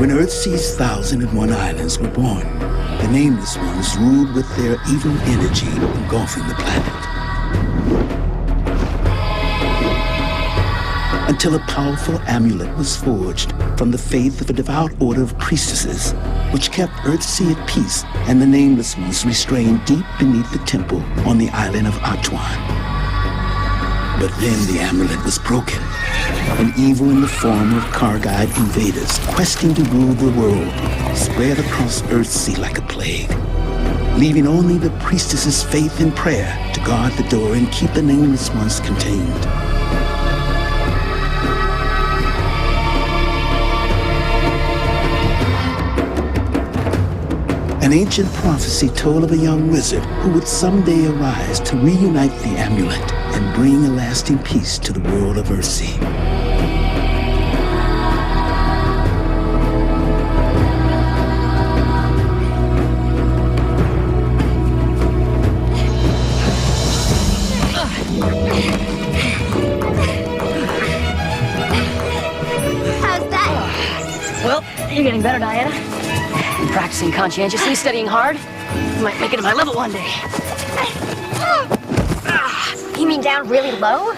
When Earthsea's 1,001 islands were born, the Nameless Ones ruled with their evil energy engulfing the planet. Until a powerful amulet was forged from the faith of a devout order of priestesses, which kept Earthsea at peace and the Nameless Ones restrained deep beneath the temple on the island of Atuan. But then the amulet was broken, and evil in the form of Kargite invaders questing to rule the world spread across Earthsea like a plague, leaving only the priestesses' faith and prayer to guard the door and keep the Nameless Ones contained. An ancient prophecy told of a young wizard who would someday arise to reunite the amulet and bring a lasting peace to the world of Earthsea. How's that? Well, you're getting better, Diana. Practicing conscientiously, studying hard. Might make it to my level one day. You mean down really low?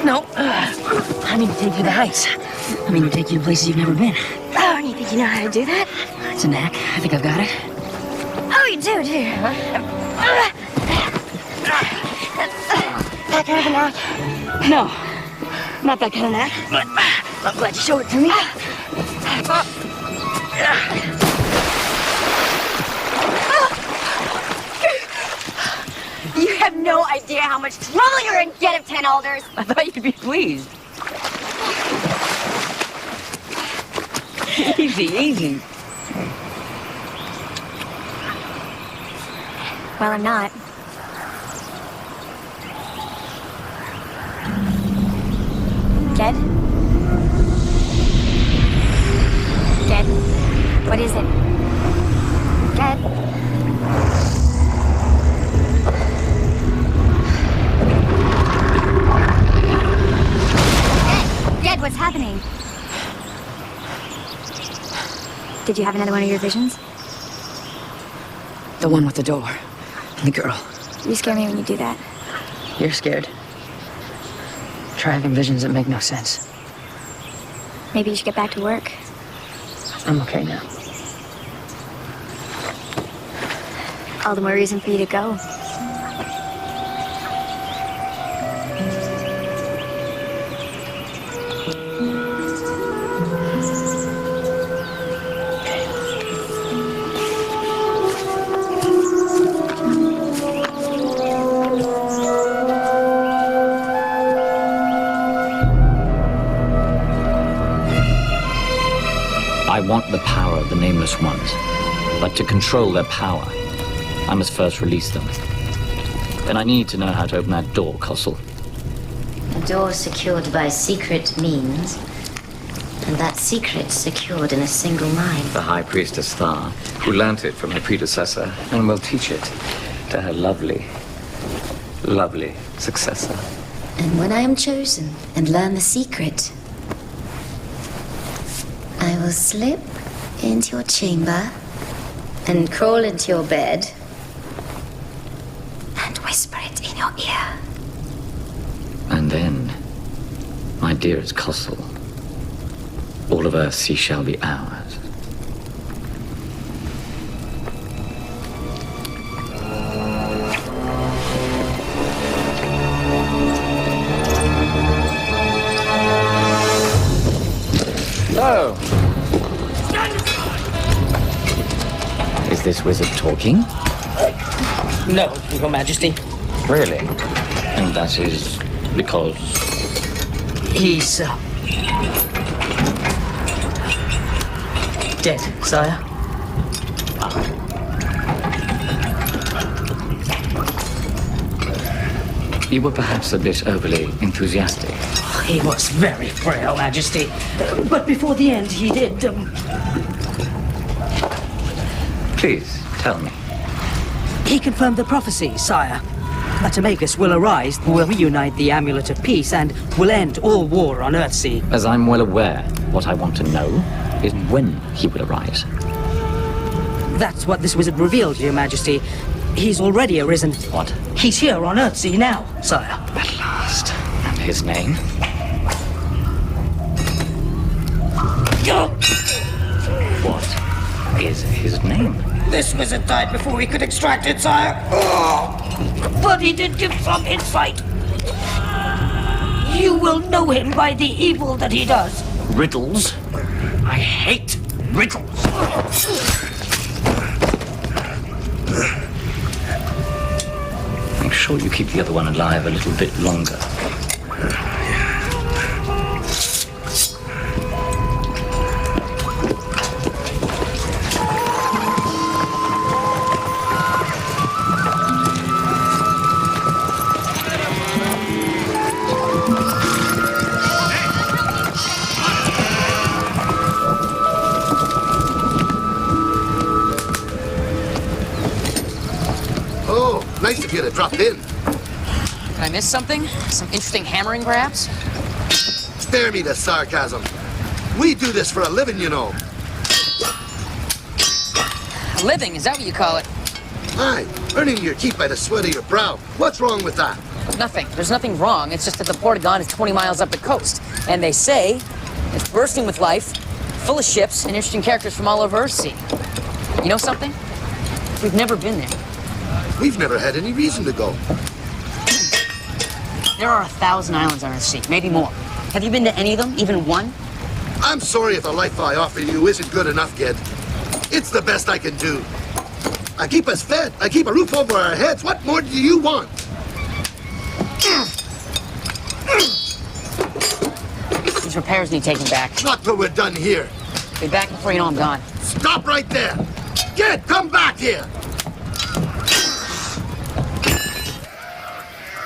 No, I mean to take you to the heights. I mean to take you to places you've never been. Oh, you think you know how to do that? It's a knack. I think I've got it. Oh, you do? That kind of a knack? No, not that kind of knack, but I'm glad you showed it to me. You have no idea how much trouble you're in, get of 10 alders. I thought you'd be pleased. Easy, easy. Well, I'm not. Dead? Dead? What is it? Dead? Dead, what's happening? Did you have another one of your visions? The one with the door. The girl. You scare me when you do that. You're scared. Try having visions that make no sense. Maybe you should get back to work. I'm okay now. All the more reason for you to go. I want the power of the Nameless Ones, but to control their power, I must first release them. Then I need to know how to open that door, Kossel. A door secured by secret means, and that secret secured in a single mind. The High Priestess Thar, who learnt it from her predecessor, and will teach it to her lovely, lovely successor. And when I am chosen and learn the secret, I will slip into your chamber and crawl into your bed and whisper it in your ear. And then, my dearest Kossel, all of Earthsea shall be ours. Hello. Is this wizard talking? No, Your Majesty. Really? And that is because... He's, dead, sire. You were perhaps a bit overly enthusiastic. He was very frail, Majesty. But before the end, he did, Please, tell me. He confirmed the prophecy, sire. Atamagus will arise, will reunite the Amulet of Peace, and will end all war on Earthsea. As I'm well aware, what I want to know is when he will arise. That's what this wizard revealed, Your Majesty. He's already arisen. What? He's here on Earthsea now, sire. At last. And his name? What is his name? This wizard died before he could extract it, sire. But he did give some insight. You will know him by the evil that he does. Riddles? I hate riddles. Make sure you keep the other one alive a little bit longer. Nice of you to drop in. Can I miss something? Some interesting hammering, perhaps? Spare me the sarcasm. We do this for a living, you know. A living, is that what you call it? Aye, earning your keep by the sweat of your brow. What's wrong with that? Nothing. There's nothing wrong. It's just that the Portagon is 20 miles up the coast. And they say it's bursting with life, full of ships, and interesting characters from all over Earthsea. You know something? We've never been there. We've never had any reason to go. There are 1,000 islands on Earthsea, maybe more. Have you been to any of them, even one? I'm sorry if the life I offer you isn't good enough, kid. It's the best I can do. I keep us fed. I keep a roof over our heads. What more do you want? These repairs need taking back. Not till we're done here. Be back before you know I'm gone. Stop right there. Kid, come back here.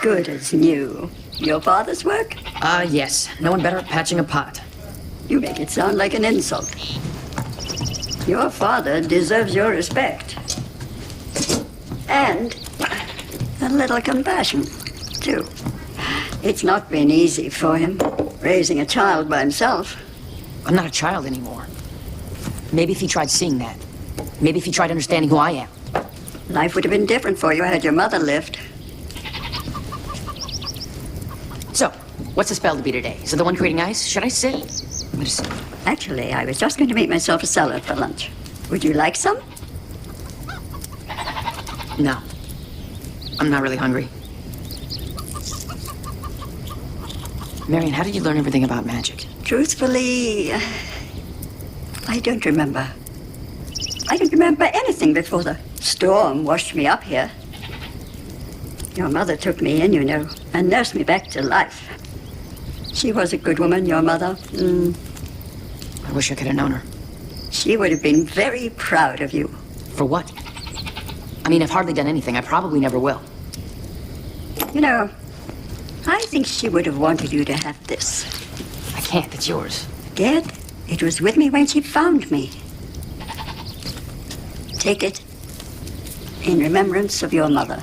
Good as new. Your father's work? Yes. No one better at patching a pot. You make it sound like an insult. Your father deserves your respect. And a little compassion, too. It's not been easy for him, raising a child by himself. I'm not a child anymore. Maybe if he tried seeing that. Maybe if he tried understanding who I am. Life would have been different for you had your mother lived. So, what's the spell to be today? Is it the one creating ice? Should I sit? I'm gonna sit. Actually, I was just going to make myself a salad for lunch. Would you like some? No. I'm not really hungry. Marion, how did you learn everything about magic? Truthfully, I don't remember. I don't remember anything before the storm washed me up here. Your mother took me in, you know, and nursed me back to life. She was a good woman, your mother. I wish I could have known her. She would have been very proud of you. For what? I mean, I've hardly done anything. I probably never will. You know, I think she would have wanted you to have this. I can't. It's yours. Dad, it was with me when she found me. Take it in remembrance of your mother.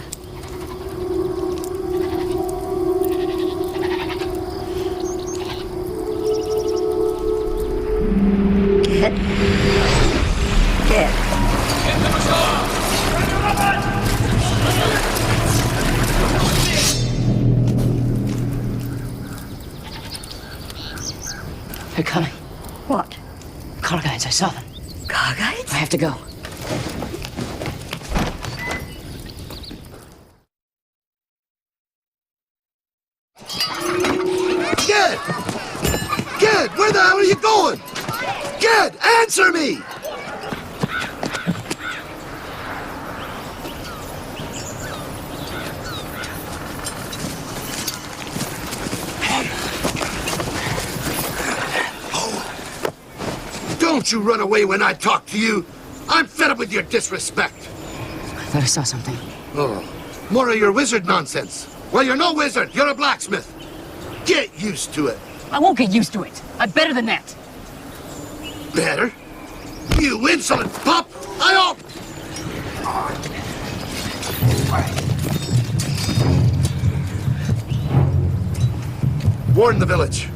Dead. They're coming. What? Car guides, I saw them. Car guides? I have to go. Kid! Kid, where the hell are you going? Kid, answer me! Don't you run away when I talk to you. I'm fed up with your disrespect. I thought I saw something. Oh, more of your wizard nonsense. Well, you're no wizard. You're a blacksmith. Get used to it. I won't get used to it. I'm better than that. Better? You insolent pup! I Warn the village.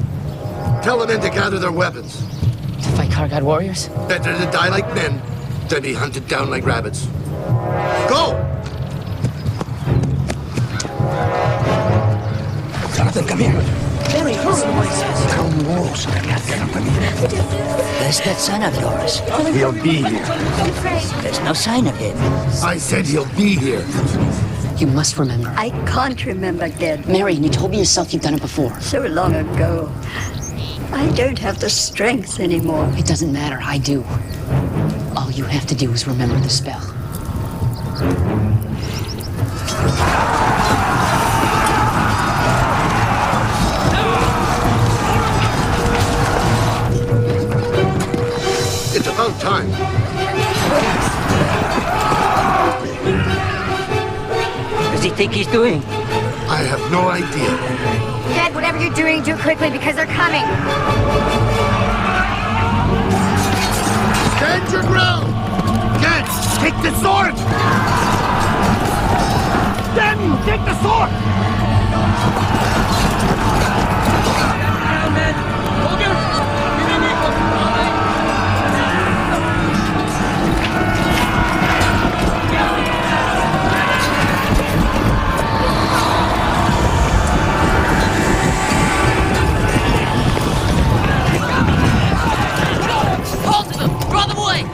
Tell the men to gather their weapons. To fight Car God warriors? Better to die like men than be hunted down like rabbits. Go! Jonathan, come here. Barry, hurry! Come walls. Where's that son of yours? He'll be here. There's no sign of him. I said he'll be here. You must remember. I can't remember, Ged. Marion, you told me yourself you've done it before. So long ago. I don't have the strength anymore. It doesn't matter, I do. All you have to do is remember the spell. It's about time. What does he think he's doing? I have no idea. Dad, whatever you're doing, do it quickly because they're coming. Stand your ground! Get! Take the sword! Damn you! Take the sword!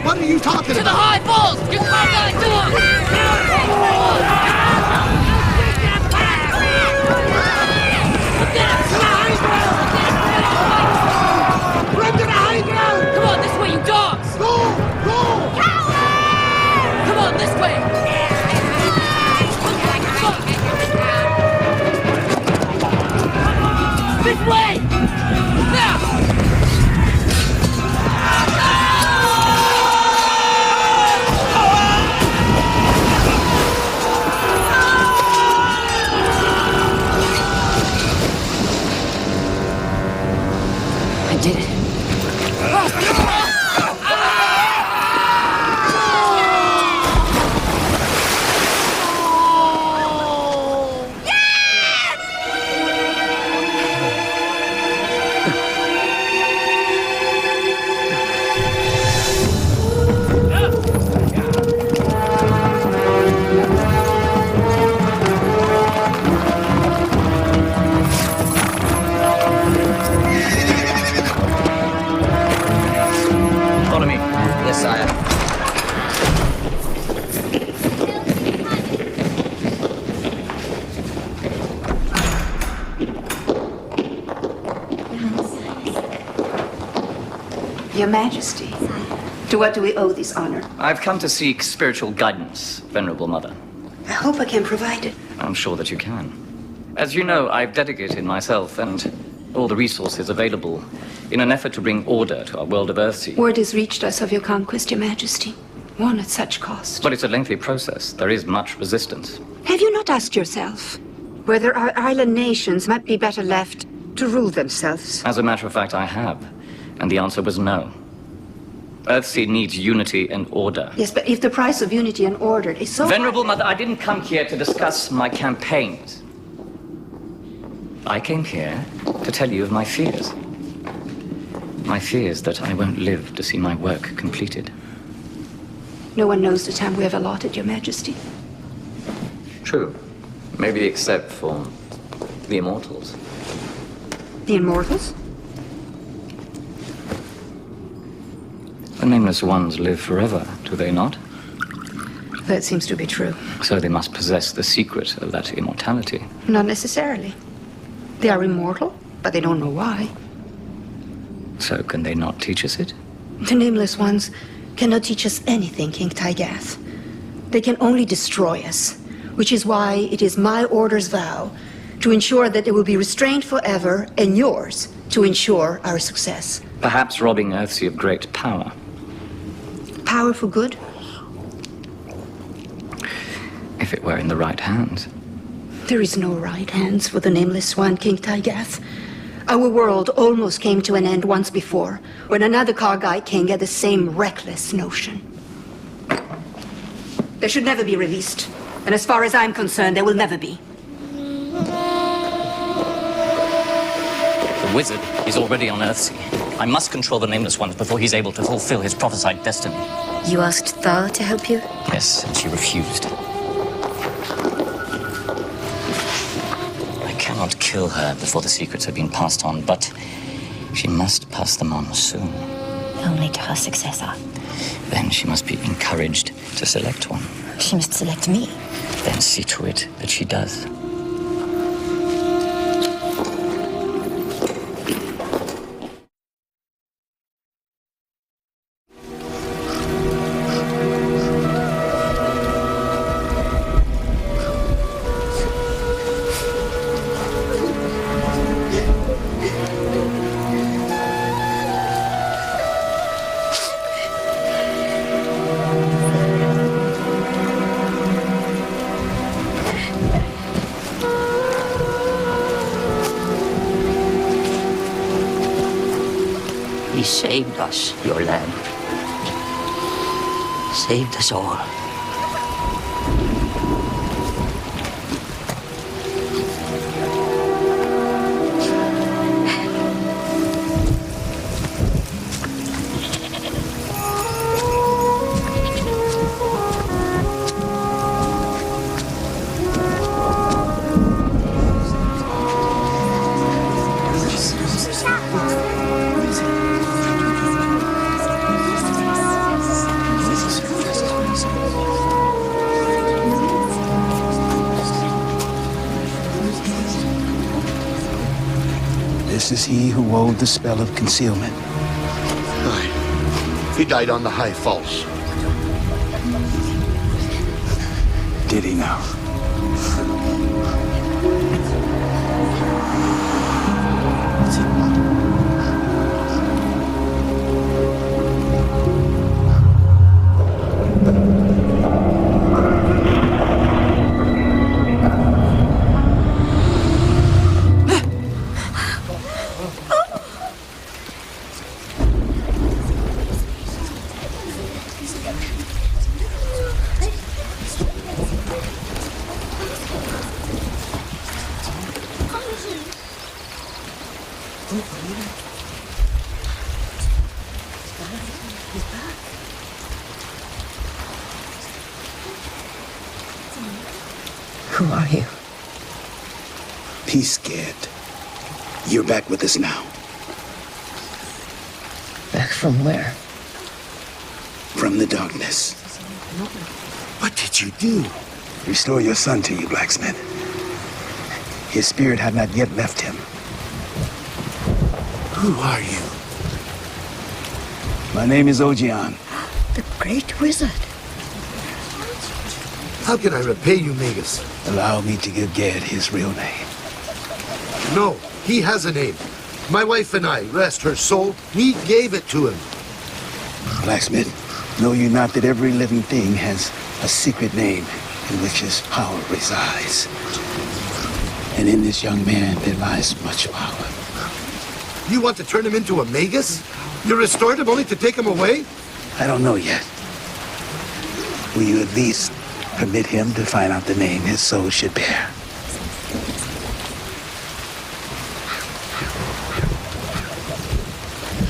What are you talking about? To the high balls! Get Car God to him! Run to the high ground! Come on, this way, you dogs! Go! Go! Come on, this way! This way! Now! I did it. Follow me. Yes, sire. Your Majesty, to what do we owe this honor? I've come to seek spiritual guidance, Venerable Mother. I hope I can provide it. I'm sure that you can. As you know, I've dedicated myself and all the resources available in an effort to bring order to our world of Earthsea. Word has reached us of your conquest, Your Majesty. One at such cost. But it's a lengthy process. There is much resistance. Have you not asked yourself whether our island nations might be better left to rule themselves? As a matter of fact, I have. And the answer was no. Earthsea needs unity and order. Yes, but if the price of unity and order is so Venerable Mother, I didn't come here to discuss my campaigns. I came here to tell you of my fears. My fears that I won't live to see my work completed. No one knows the time we have allotted, Your Majesty. True. Maybe except for the immortals. The immortals? The nameless ones live forever, do they not? That seems to be true. So they must possess the secret of that immortality. Not necessarily. They are immortal, but they don't know why. So can they not teach us it? The Nameless Ones cannot teach us anything, King Tygath. They can only destroy us, which is why it is my order's vow to ensure that they will be restrained forever, and yours to ensure our success. Perhaps robbing Earthsea of great power. Power for good? If it were in the right hands. There is no right hands for the Nameless One, King Tygath. Our world almost came to an end once before, when another Kargai king had the same reckless notion. They should never be released, and as far as I'm concerned, they will never be. The wizard is already on Earthsea. I must control the Nameless Ones before he's able to fulfill his prophesied destiny. You asked Thar to help you? Yes, and she refused. I cannot kill her before the secrets have been passed on, but she must pass them on soon. Only to her successor. Then she must be encouraged to select one. She must select me. Then see to it that she does. He saved us, your lad. Saved us all. This is he who wove the spell of concealment. Aye. He died on the High Falls. Did he now? Who are you? Peace, Ged. You're back with us now. Back from where? From the darkness. What did you do? Restore your son to you, blacksmith. His spirit had not yet left him. Who are you? My name is Ogion. The great wizard. How can I repay you, Magus? Allow me to give Ged his real name. No, he has a name. My wife and I, rest her soul, we gave it to him. Blacksmith, know you not that every living thing has a secret name in which his power resides? And in this young man there lies much power. You want to turn him into a Magus? You restored him only to take him away? I don't know yet. Will you at least permit him to find out the name his soul should bear?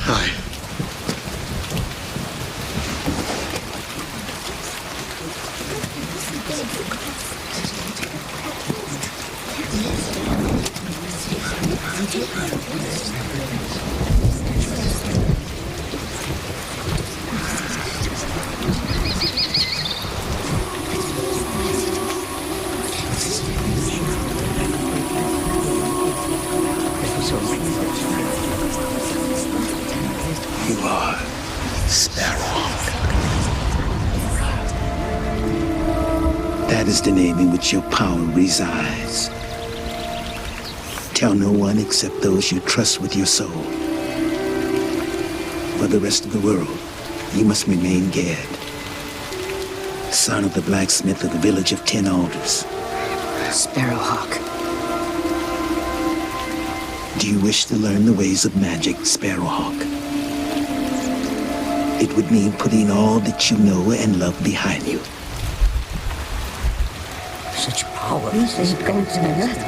Aye. You are Sparrowhawk. That is the name in which your power resides. Tell no one except those you trust with your soul. For the rest of the world, you must remain Ged, son of the blacksmith of the village of 10 Alders. Sparrowhawk. Do you wish to learn the ways of magic, Sparrowhawk? It would mean putting all that you know and love behind you. Such power. This is going to be earthquake.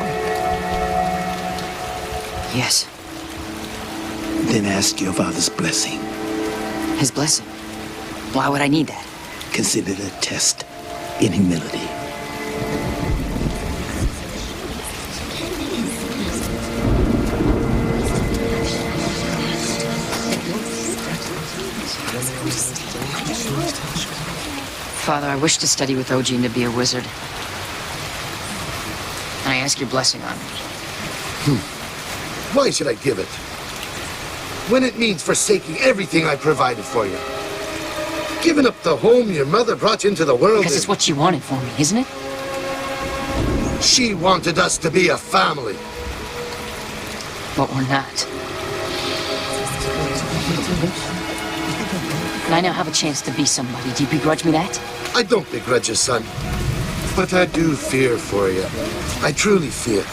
Yes. Then ask your father's blessing. His blessing? Why would I need that? Consider it a test in humility. Father, I wish to study with OG and to be a wizard. And I ask your blessing on it. Why should I give it? When it means forsaking everything I provided for you. Giving up the home your mother brought into the world. Because it's what she wanted for me, isn't it? She wanted us to be a family. But we're not. And I now have a chance to be somebody. Do you begrudge me that? I don't begrudge you, son. But I do fear for you. I truly fear.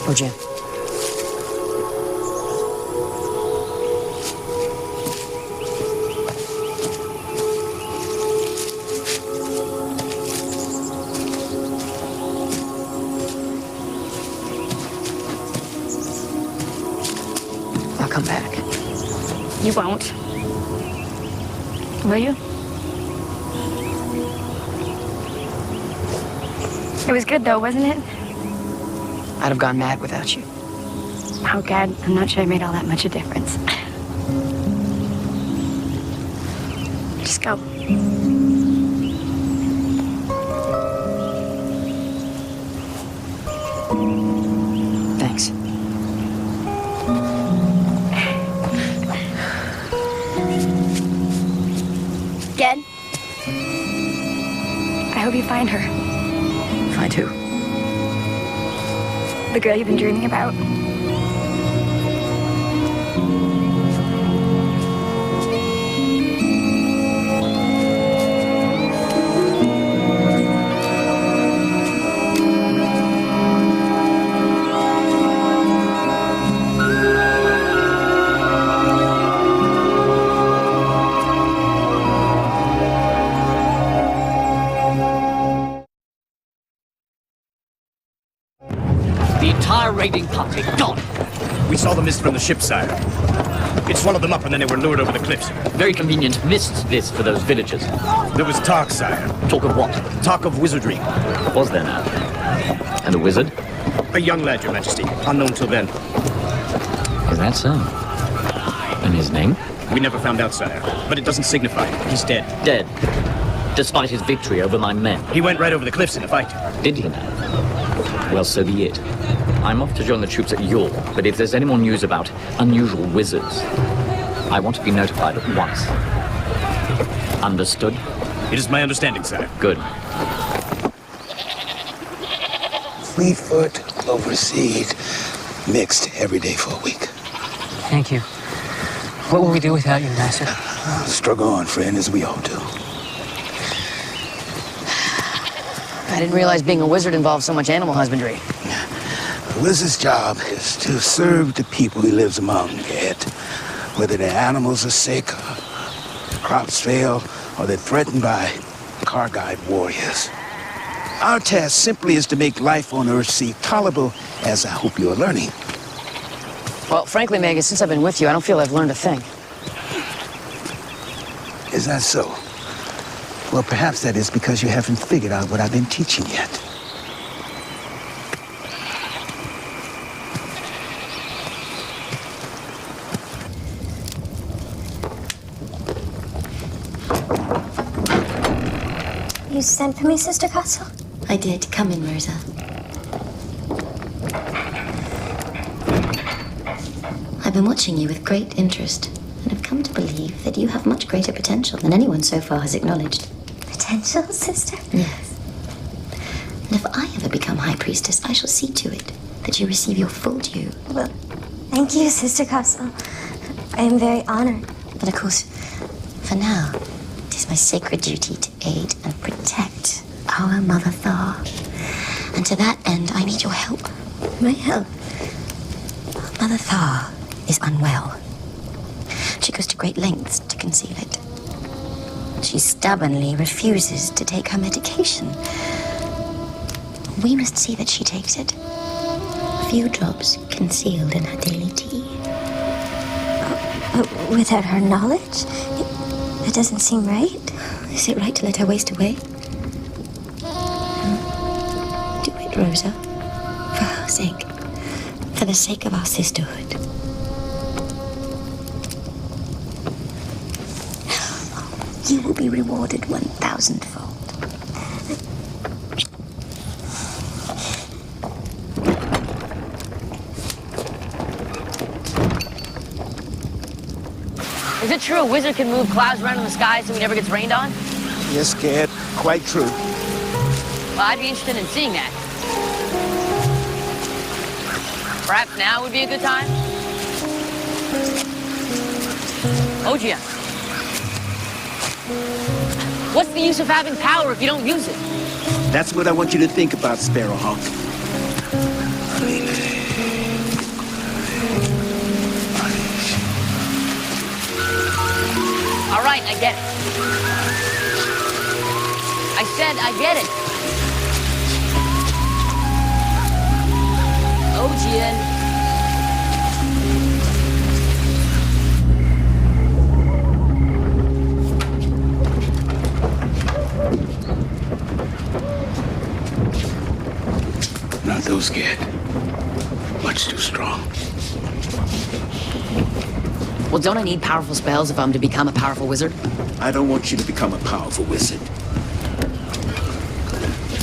OG. I'll come back. You won't. Will you? It was good though, wasn't it? I'd have gone mad without you. Oh, God, I'm not sure it made all that much a difference. Just go. Thanks. Ged? I hope you find her. Find who? The girl you've been dreaming about. The entire raiding party gone. We saw the mist from the ship, sire. It swallowed them up and then they were lured over the cliffs. Very convenient missed this for those villagers. There was talk, sire. Talk of what? Talk of wizardry. Was there now? And a wizard? A young lad, your majesty. Unknown till then. Is that so? And his name? We never found out, sire. But it doesn't signify. He's dead. Dead. Despite his victory over my men. He went right over the cliffs in a fight. Did he now? Well, so be it. I'm off to join the troops at Yule, but if there's any more news about unusual wizards, I want to be notified at once. Understood? It is my understanding, sire. Good. Fleetfoot, clover-seed, mixed every day for a week. Thank you. What will we do without you, Master? Struggle on, friend, as we all do. I didn't realize being a wizard involved so much animal husbandry. The wizard's job is to serve the people he lives among, Ed. Whether their animals are sick, crops fail, or they're threatened by Kargite warriors. Our task simply is to make life on Earthsea tolerable, as I hope you're learning. Well, frankly, Megan, since I've been with you, I don't feel I've learned a thing. Is that so? Well, perhaps that is because you haven't figured out what I've been teaching yet. You sent for me, Sister Castle? I did. Come in, Rosa. I've been watching you with great interest, and have come to believe that you have much greater potential than anyone so far has acknowledged. Potential, Sister? Yes. And if I ever become High Priestess, I shall see to it that you receive your full due. Well, thank you, Sister Castle. I am very honored. But of course, for now, it is my sacred duty to aid and protect our Mother Thar. And to that end, I need your help. My help? Mother Thar is unwell. She goes to great lengths to conceal it. She stubbornly refuses to take her medication. We must see that she takes it. A few drops concealed in her daily tea. Without her knowledge? It doesn't seem right. Is it right to let her waste away? Do it, Rosa. For her sake. For the sake of our sisterhood. You will be rewarded 1,000-fold. Is it true a wizard can move clouds around in the sky so he never gets rained on? Yes, Gad, quite true. Well, I'd be interested in seeing that. Perhaps now would be a good time? Ogia. What's the use of having power if you don't use it? That's what I want you to think about, Sparrowhawk. All right, I get it. I said I get it. Ojian. Not those, Gad. Much too strong. Well, don't I need powerful spells if I'm to become a powerful wizard? I don't want you to become a powerful wizard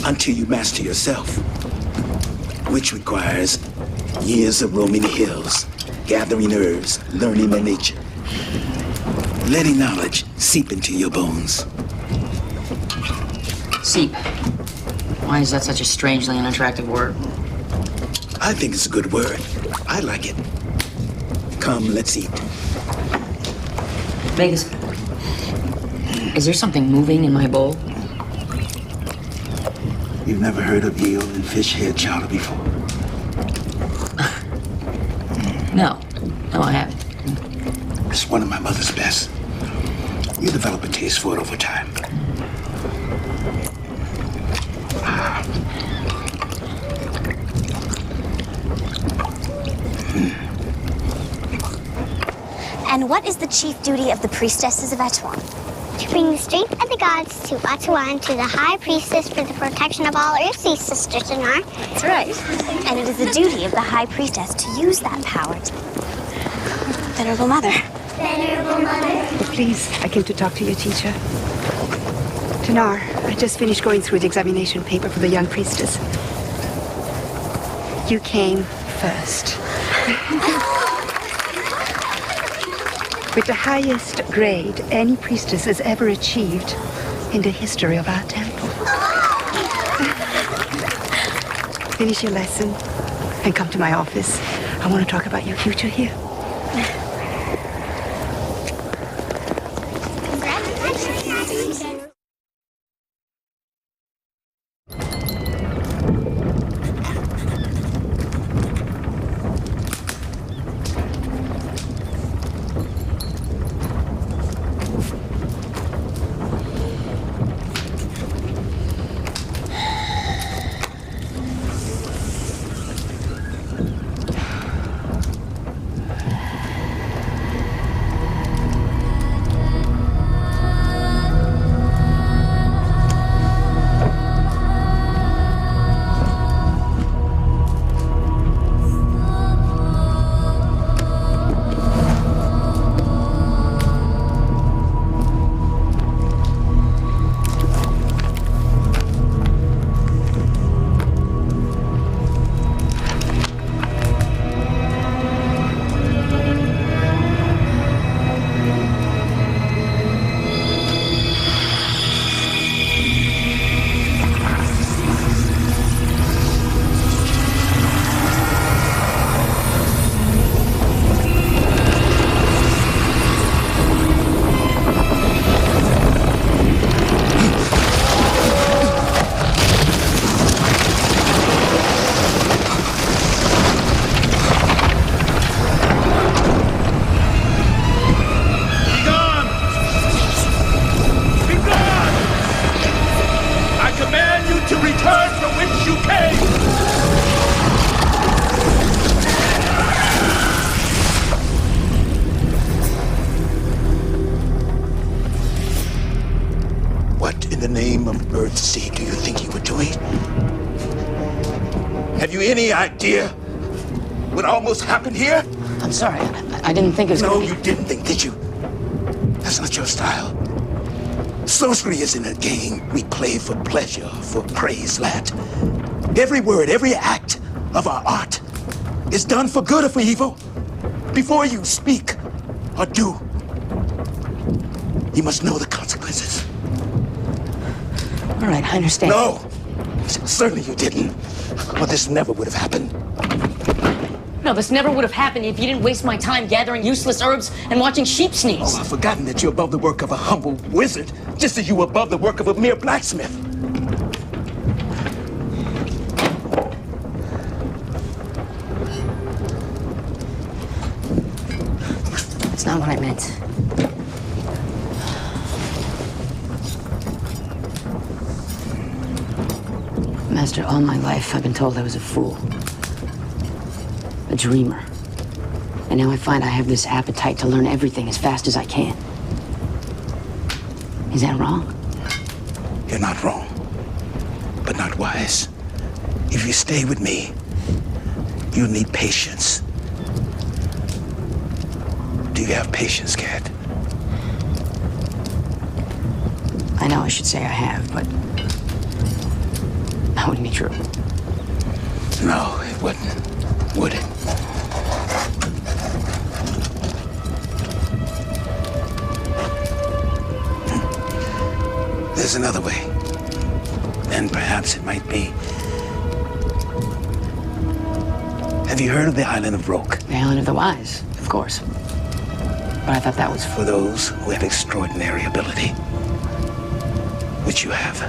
until you master yourself, which requires years of roaming the hills, gathering herbs, learning their nature, letting knowledge seep into your bones. Seep. Why is that such a strangely unattractive word? I think it's a good word. I like it. Come, let's eat. Vegas, is there something moving in my bowl? You've never heard of eel and fish head chowder before? No, I haven't. It's one of my mother's best. You develop a taste for it over time. And what is the chief duty of the priestesses of Etuan? To bring the strength of the gods to Etuan to the high priestess for the protection of all Earthsea sisters in our... That's right. And it is the duty of the high priestess to use that power to... Venerable Mother. Venerable Mother. Oh, please, I came to talk to your teacher. Tanar, I just finished going through the examination paper for the young priestess. You came first. With the highest grade any priestess has ever achieved in the history of our temple. Finish your lesson and come to my office. I want to talk about your future here. Earthsea do you think you were doing? Have you any idea what almost happened here? I'm sorry. I didn't think it was No, gonna be... you didn't think, did you? That's not your style. Sorcery isn't a game we play for pleasure, for praise, lad. Every word, every act of our art is done for good or for evil. Before you speak or do, you must know the consequences. All right, I understand. No! Certainly you didn't. Or this never would have happened. No, this never would have happened if you didn't waste my time gathering useless herbs and watching sheep sneeze. Oh, I've forgotten that you're above the work of a humble wizard, just as you were above the work of a mere blacksmith. That's not what I meant. Master, all my life I've been told I was a fool. A dreamer. And now I find I have this appetite to learn everything as fast as I can. Is that wrong? You're not wrong, but not wise. If you stay with me, you'll need patience. Do you have patience, Cat? I know I should say I have, but that wouldn't be true. No, it wouldn't, would it? There's another way. And perhaps it might be... Have you heard of the Island of Roke? The Island of the Wise, of course. But I thought that was For those who have extraordinary ability. Which you have.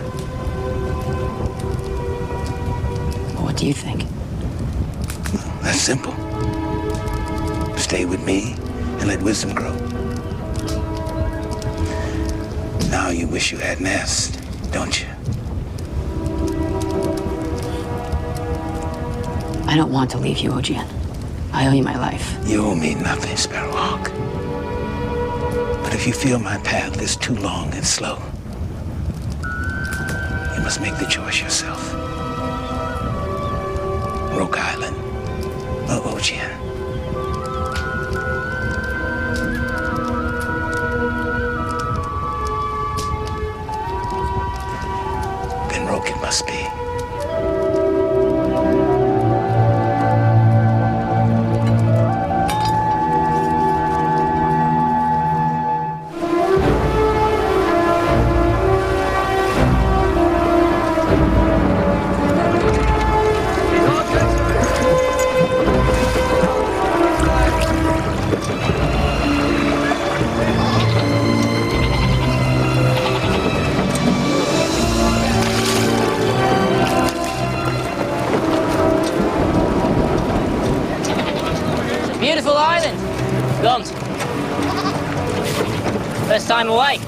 What do you think? That's simple. Stay with me and let wisdom grow. Now you wish you hadn't asked, don't you? I don't want to leave you, Ojian. I owe you my life. You owe me nothing, Sparrowhawk. But if you feel my path is too long and slow, you must make the choice yourself. Roke Island or Ojian. Then Roke it must be. Beautiful island. Gone. First time away.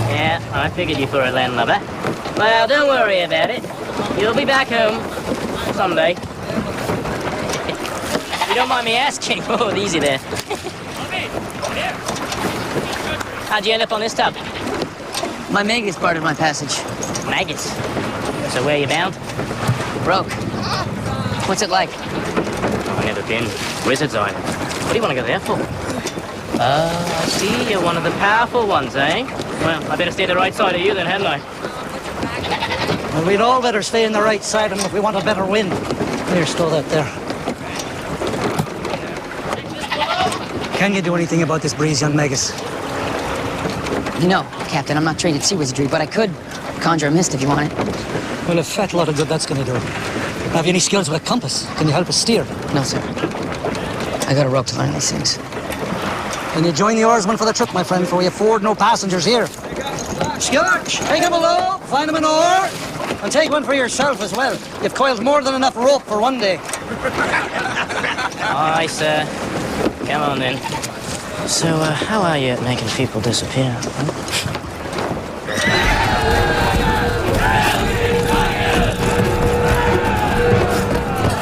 Yeah, I figured you for a landlubber. Well, don't worry about it. You'll be back home someday. If you don't mind me asking. Oh, easy there. How'd you end up on this tub? My Magus bartered my passage. Magus? So where you bound? Roke. What's it like? I've never been. Wizard's Island. What do you want to go there for? I see. You're one of the powerful ones, eh? Well, I better stay the right side of you then, hadn't I? Well, we'd all better stay on the right side of him if we want a better wind. Here, stow that there. Can you do anything about this breeze, young Magus? You know, Captain, I'm not trained at sea wizardry, but I could conjure a mist if you want it. Well, a fat lot of good that's going to do. Have you any skills with a compass? Can you help us steer? No, sir. I got a rope to learn these things. Can you join the oarsman for the trip, my friend, for we afford no passengers here? Scourge, take him below, find him an oar, and take one for yourself as well. You've coiled more than enough rope for one day. Aye, sir. Come on, then. So, how are you at making people disappear?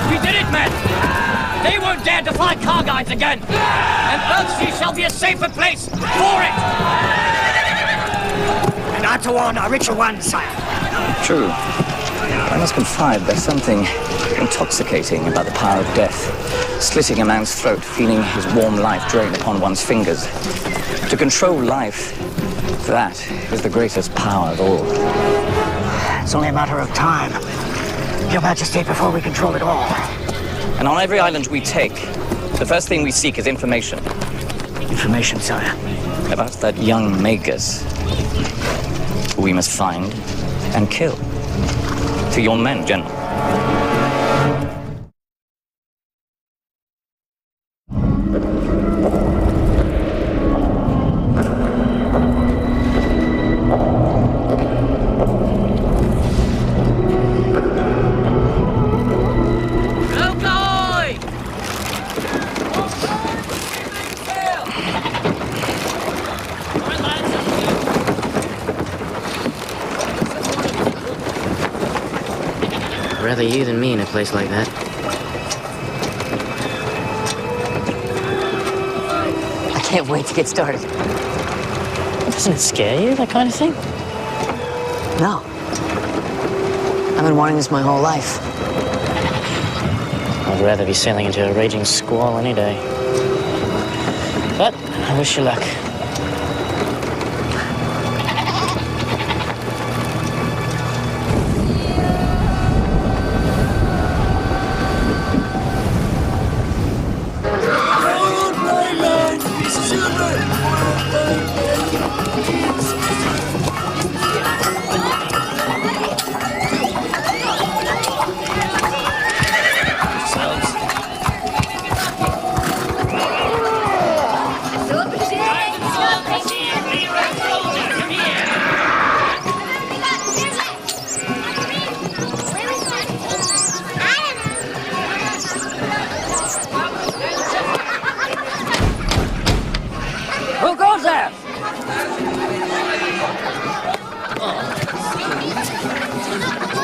We did it, men! They won't dare defy car guides again! And Earthsea shall be a safer place for it! And Atuan are richer ones, sire. True. I must confide there's something intoxicating about the power of death. Slitting a man's throat, feeling his warm life drain upon one's fingers. To control life, that is the greatest power of all. It's only a matter of time, Your Majesty, before we control it all. And on every island we take, the first thing we seek is information. Information, sire? About that young Magus, who we must find and kill. To your men, General. Rather you than me in a place like that. I can't wait to get started. Doesn't it scare you, that kind of thing? No. I've been wanting this my whole life. I'd rather be sailing into a raging squall any day. But I wish you luck. Who goes there?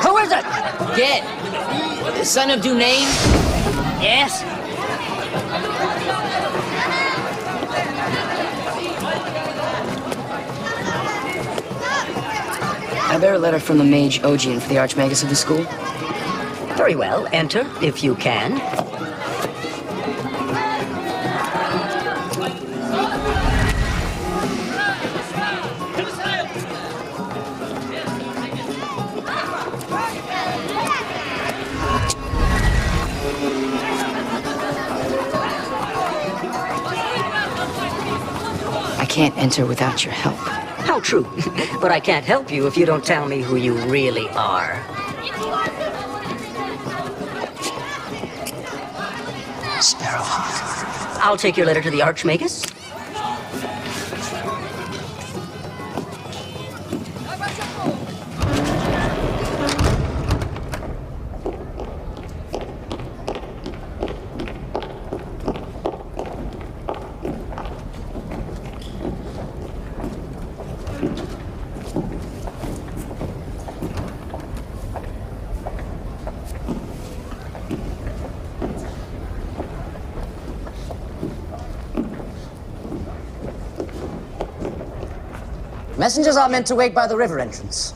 Who is it? Get. The son of Dunain? Yes? I bear a letter from the mage Ogian for the Archmagus of the school. Very well. Enter, if you can. I can't enter without your help. How true. But I can't help you if you don't tell me who you really are. Sparrowhawk. I'll take your letter to the Archmagus. Messengers are meant to wait by the river entrance.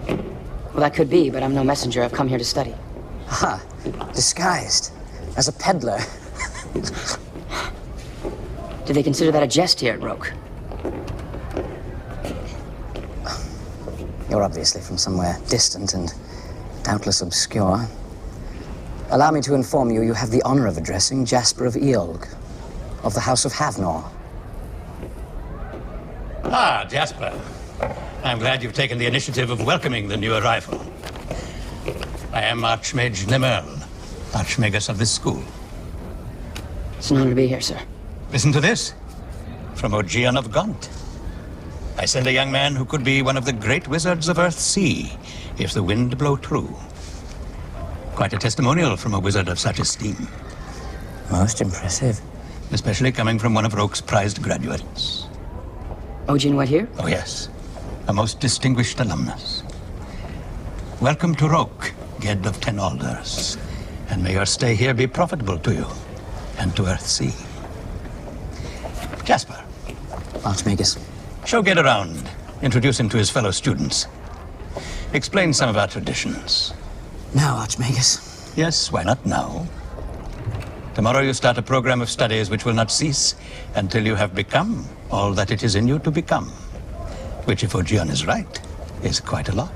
Well, that could be, but I'm no messenger. I've come here to study. Aha, disguised as a peddler. Do they consider that a jest here at Roke? You're obviously from somewhere distant and doubtless obscure. Allow me to inform you, you have the honor of addressing Jasper of Eolg, of the House of Havnor. Ah, Jasper. I'm glad you've taken the initiative of welcoming the new arrival. I am Archmage Nemerl, Archmagus of this school. It's an honor to be here, sir. Listen to this. From Ogian of Gaunt. I send a young man who could be one of the great wizards of Earthsea, if the wind blow true. Quite a testimonial from a wizard of such esteem. Most impressive. Especially coming from one of Roke's prized graduates. Ogian what here? Oh, yes. A most distinguished alumnus. Welcome to Roke, Ged of 10 Alders. And may your stay here be profitable to you and to Earthsea. Jasper. Archmagus. Show Ged around. Introduce him to his fellow students. Explain some of our traditions. Now, Archmagus. Yes, why not now? Tomorrow you start a program of studies which will not cease until you have become all that it is in you to become. Which, if Ogion is right, is quite a lot.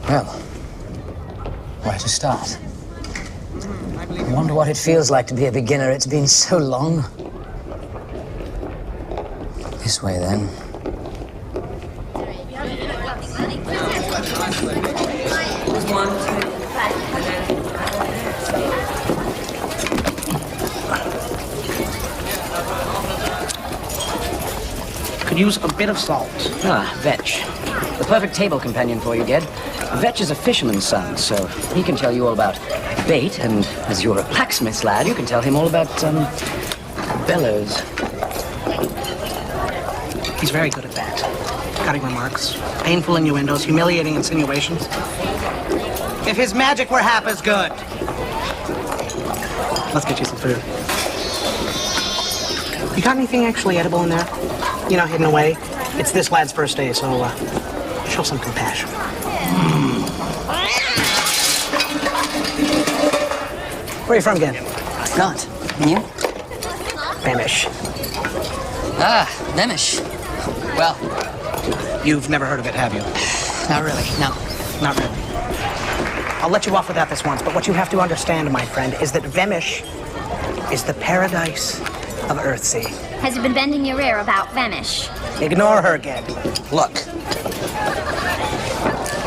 Well, where to start? I wonder what it feels like to be a beginner. It's been so long. This way, then. Could use a bit of salt. Ah, Vetch. The perfect table companion for you, Ged. Vetch is a fisherman's son, so he can tell you all about bait, and as you're a blacksmith's lad, you can tell him all about, bellows. He's very good at that. Cutting remarks, painful innuendos, humiliating insinuations. If his magic were half as good. Let's get you some food. You got anything actually edible in there? You know, hidden away? It's this lad's first day, so show some compassion. Where are you from again? Gaunt. And you? Vemish. Ah, Vemish. Well, you've never heard of it, have you? Not really, no. Not really. I'll let you off without this once, but what you have to understand, my friend, is that Vemish is the paradise of Earthsea. Has you been bending your ear about Vemish? Ignore her, Ged. Look.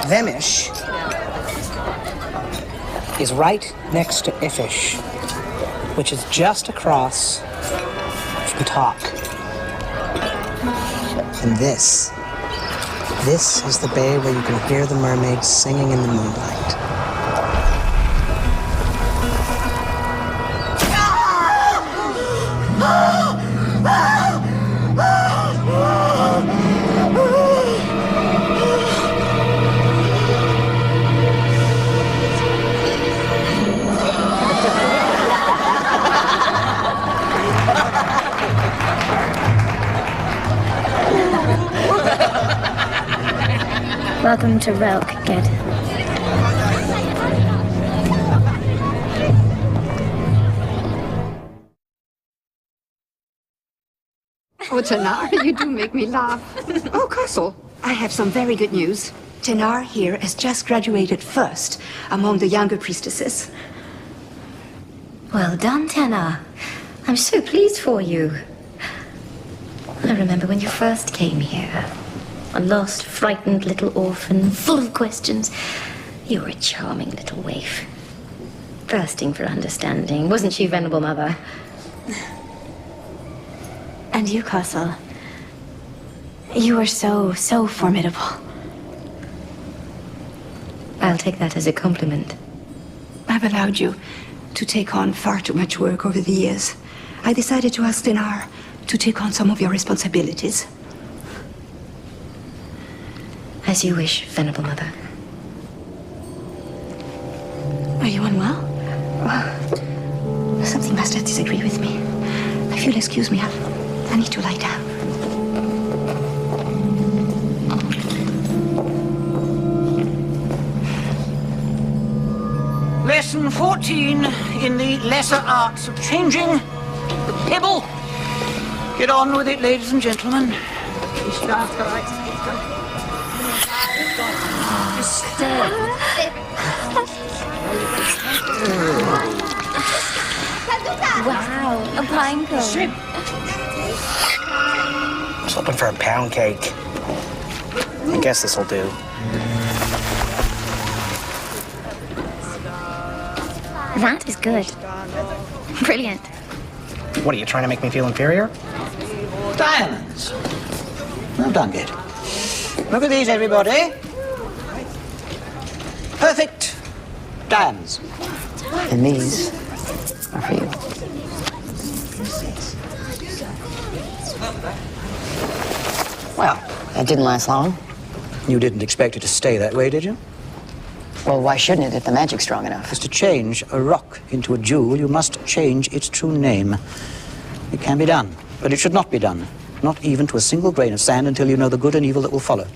Vemish is right next to Ifish, which is just across from Talk. And this is the bay where you can hear the mermaids singing in the moonlight. Welcome to Relk, Ged. Oh, Tanar, you do make me laugh. Oh, Castle, I have some very good news. Tanar here has just graduated first among the younger priestesses. Well done, Tanar. I'm so pleased for you. I remember when you first came here. A lost, frightened little orphan, full of questions. You were a charming little waif. Thirsting for understanding, wasn't she, Venerable Mother? And you, Castle. You were so formidable. I'll take that as a compliment. I've allowed you to take on far too much work over the years. I decided to ask Tanar to take on some of your responsibilities. As you wish, Venerable Mother. Are you unwell? Oh, something must have disagreed with me. If you'll excuse me, I need to lie down. Lesson 14 in the lesser arts of changing the pebble. Get on with it, ladies and gentlemen. Wow, a pine cone. I was hoping for a pound cake. I guess this'll do. That is good. Brilliant. What, are you trying to make me feel inferior? Diamonds. Well done, Ged. Look at these, everybody. Perfect diamonds. And these are for you. Well, that didn't last long. You didn't expect it to stay that way, did you? Well, why shouldn't it if the magic's strong enough? Because to change a rock into a jewel, you must change its true name. It can be done, but it should not be done. Not even to a single grain of sand until you know the good and evil that will follow.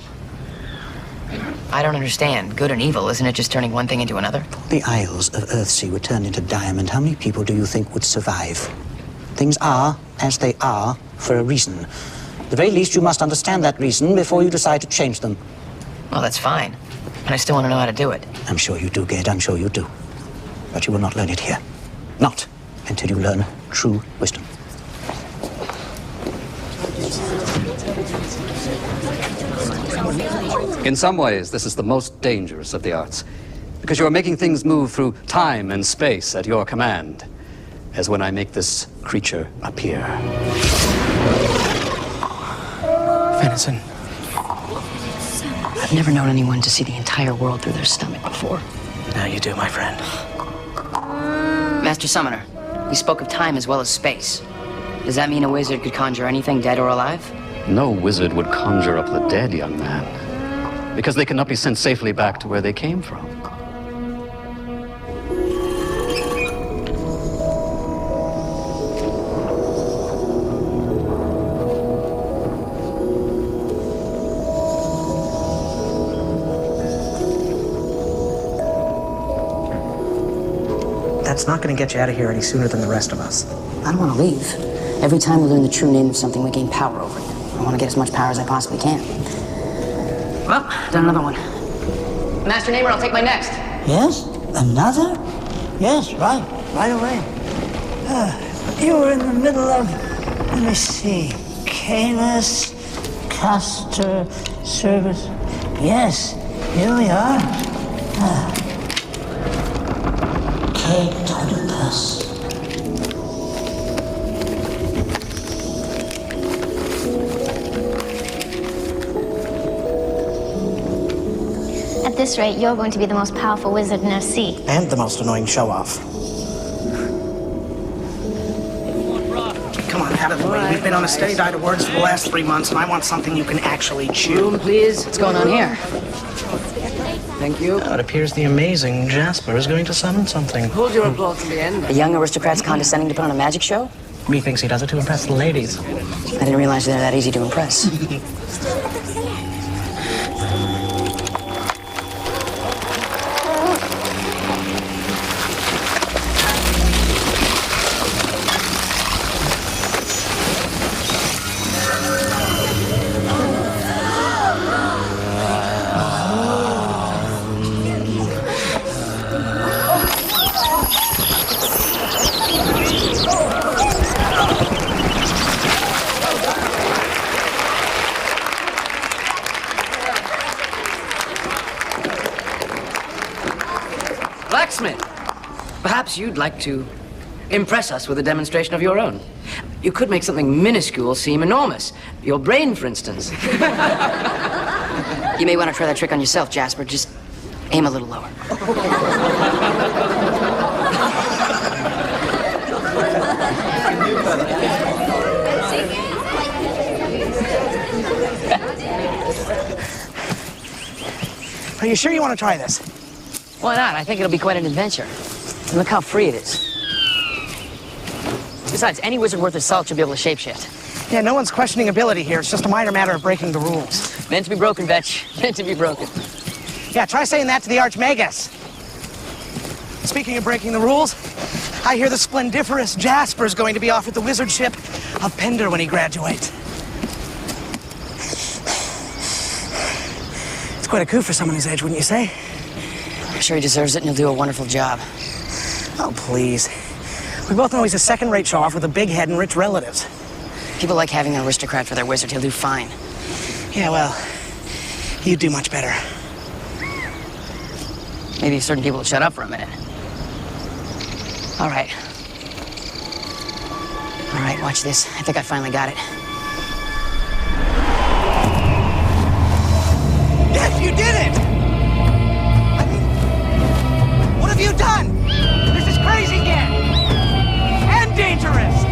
I don't understand. Good and evil, isn't it just turning one thing into another? The Isles of Earthsea were turned into diamond. How many people do you think would survive? Things are as they are for a reason. At the very least, you must understand that reason before you decide to change them. Well, that's fine. But I still want to know how to do it. I'm sure you do, Ged. I'm sure you do. But you will not learn it here. Not until you learn true wisdom. In some ways, this is the most dangerous of the arts, because you are making things move through time and space at your command, as when I make this creature appear. Venison. I've never known anyone to see the entire world through their stomach before. Now you do, my friend. Master Summoner, you spoke of time as well as space. Does that mean a wizard could conjure anything, dead or alive? No wizard would conjure up the dead, young man, because they cannot be sent safely back to where they came from. That's not going to get you out of here any sooner than the rest of us. I don't want to leave. Every time we learn the true name of something, we gain power over it. I want to get as much power as I possibly can. Well, done another one. Master Namer, I'll take my next. Yes? Another? Yes, right away. You were in the middle of, let me see, Canis, Castor, Service. Yes, here we are. Todicus. At this rate, you're going to be the most powerful wizard in Earthsea. And the most annoying show-off. Come on, out of the way. We've been on a steady diet of words for the last 3 months, and I want something you can actually chew. Room, please. What's going on here? Thank you. It appears the amazing Jasper is going to summon something. Hold your applause to the end. The young aristocrat's condescending to put on a magic show? Methinks he does it to impress the ladies. I didn't realize they're that easy to impress. Blacksmith, perhaps you'd like to impress us with a demonstration of your own. You could make something minuscule seem enormous. Your brain, for instance. You may want to try that trick on yourself, Jasper. Just aim a little lower. Are you sure you want to try this? Why not? I think it'll be quite an adventure. And look how free it is. Besides, any wizard worth his salt should be able to shapeshift. Yeah, no one's questioning ability here. It's just a minor matter of breaking the rules. Meant to be broken, Vetch. Meant to be broken. Yeah, try saying that to the Archmagus. Speaking of breaking the rules, I hear the splendiferous Jasper's going to be offered the wizardship of Pender when he graduates. It's quite a coup for someone his age, wouldn't you say? I'm sure he deserves it and he'll do a wonderful job. Oh, please. We both know he's a second-rate show-off with a big head and rich relatives. People like having an aristocrat for their wizard. He'll do fine. Yeah, well, you'd do much better. Maybe certain people will shut up for a minute. All right. All right, watch this. I think I finally got it. Yes, you did it! I mean, what have you done? This is crazy again! And dangerous!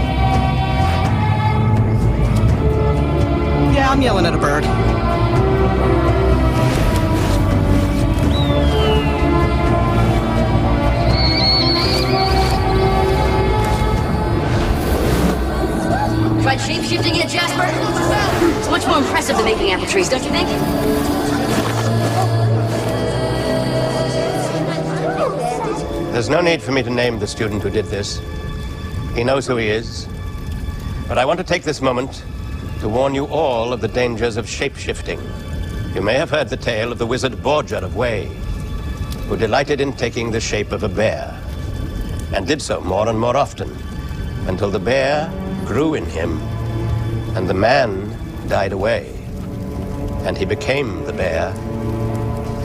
Yeah, I'm yelling at a bird. tried shape-shifting yet, Jasper? It's much more impressive than making apple trees, don't you think? There's no need for me to name the student who did this. He knows who he is. But I want to take this moment to warn you all of the dangers of shape-shifting. You may have heard the tale of the wizard Borgia of Way, who delighted in taking the shape of a bear, and did so more and more often, until the bear grew in him, and the man died away, and he became the bear,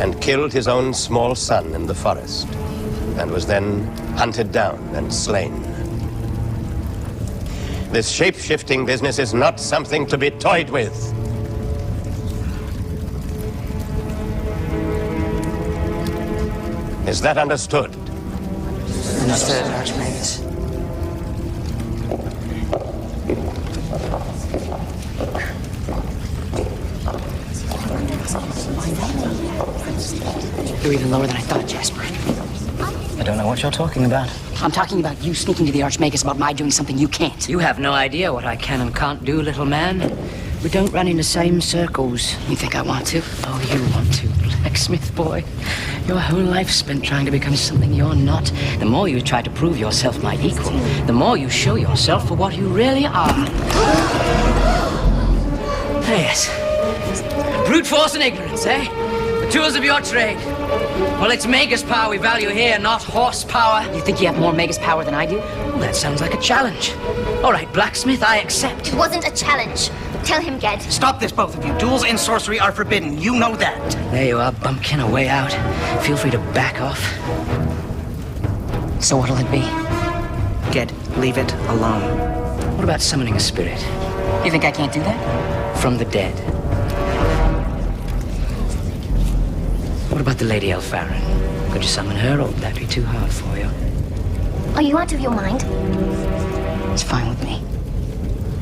and killed his own small son in the forest, and was then hunted down and slain. This shape-shifting business is not something to be toyed with. Is that understood? Understood, Archmagus. You're even lower than I thought, Jasper. I don't know what you're talking about. I'm talking about you speaking to the Archmagus about my doing something you can't. You have no idea what I can and can't do, little man. We don't run in the same circles. You think I want to? Oh, you want to, blacksmith boy. Your whole life spent trying to become something you're not. The more you try to prove yourself my equal, the more you show yourself for what you really are. Yes. Brute force and ignorance, eh? The tools of your trade. Well, it's Magus power we value here, not horsepower. You think you have more Magus power than I do? Well, that sounds like a challenge. All right, blacksmith, I accept. It wasn't a challenge. Tell him, Ged. Stop this, both of you. Duels in sorcery are forbidden. You know that. There you are, bumpkin, a way out. Feel free to back off. So what'll it be? Ged, leave it alone. What about summoning a spirit? You think I can't do that? From the dead. What about the Lady Elfarin? Could you summon her, or would that be too hard for you? Are you out of your mind? It's fine with me.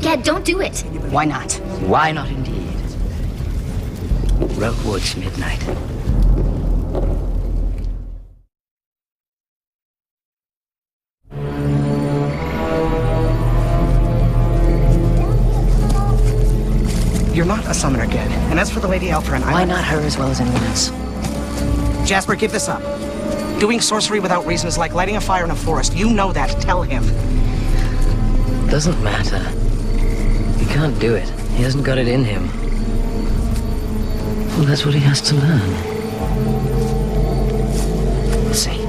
Ged, don't do it. Why not? Why not, indeed? Roguewood's midnight. You're not a summoner, Ged. And as for the Lady Elfarin, Why not her as well as anyone else? Jasper, give this up. Doing sorcery without reason is like lighting a fire in a forest. You know that. Tell him. Doesn't matter. He can't do it. He hasn't got it in him. Well, that's what he has to learn. We'll see.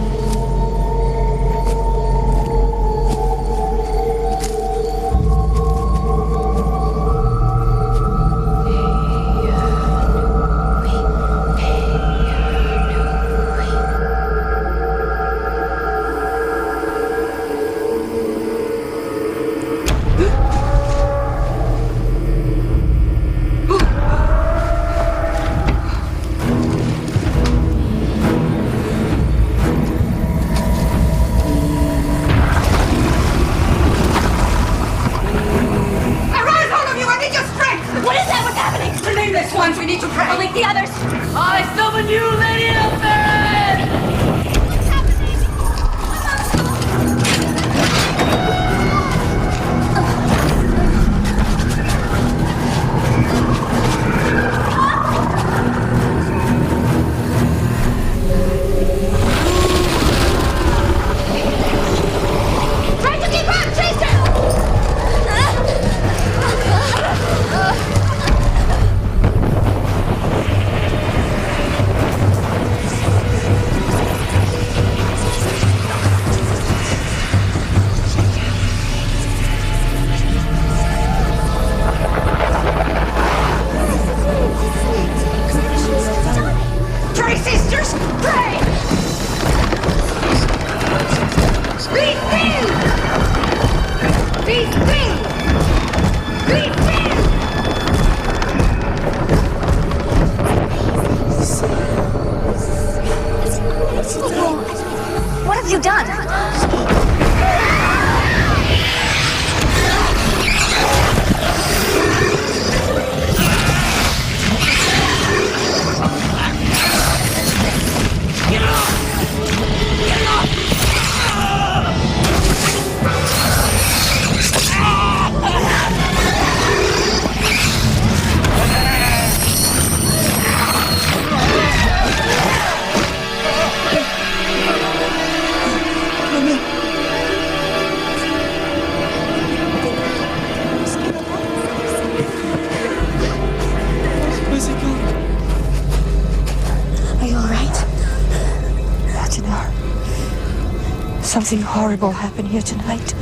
Something horrible happened here tonight.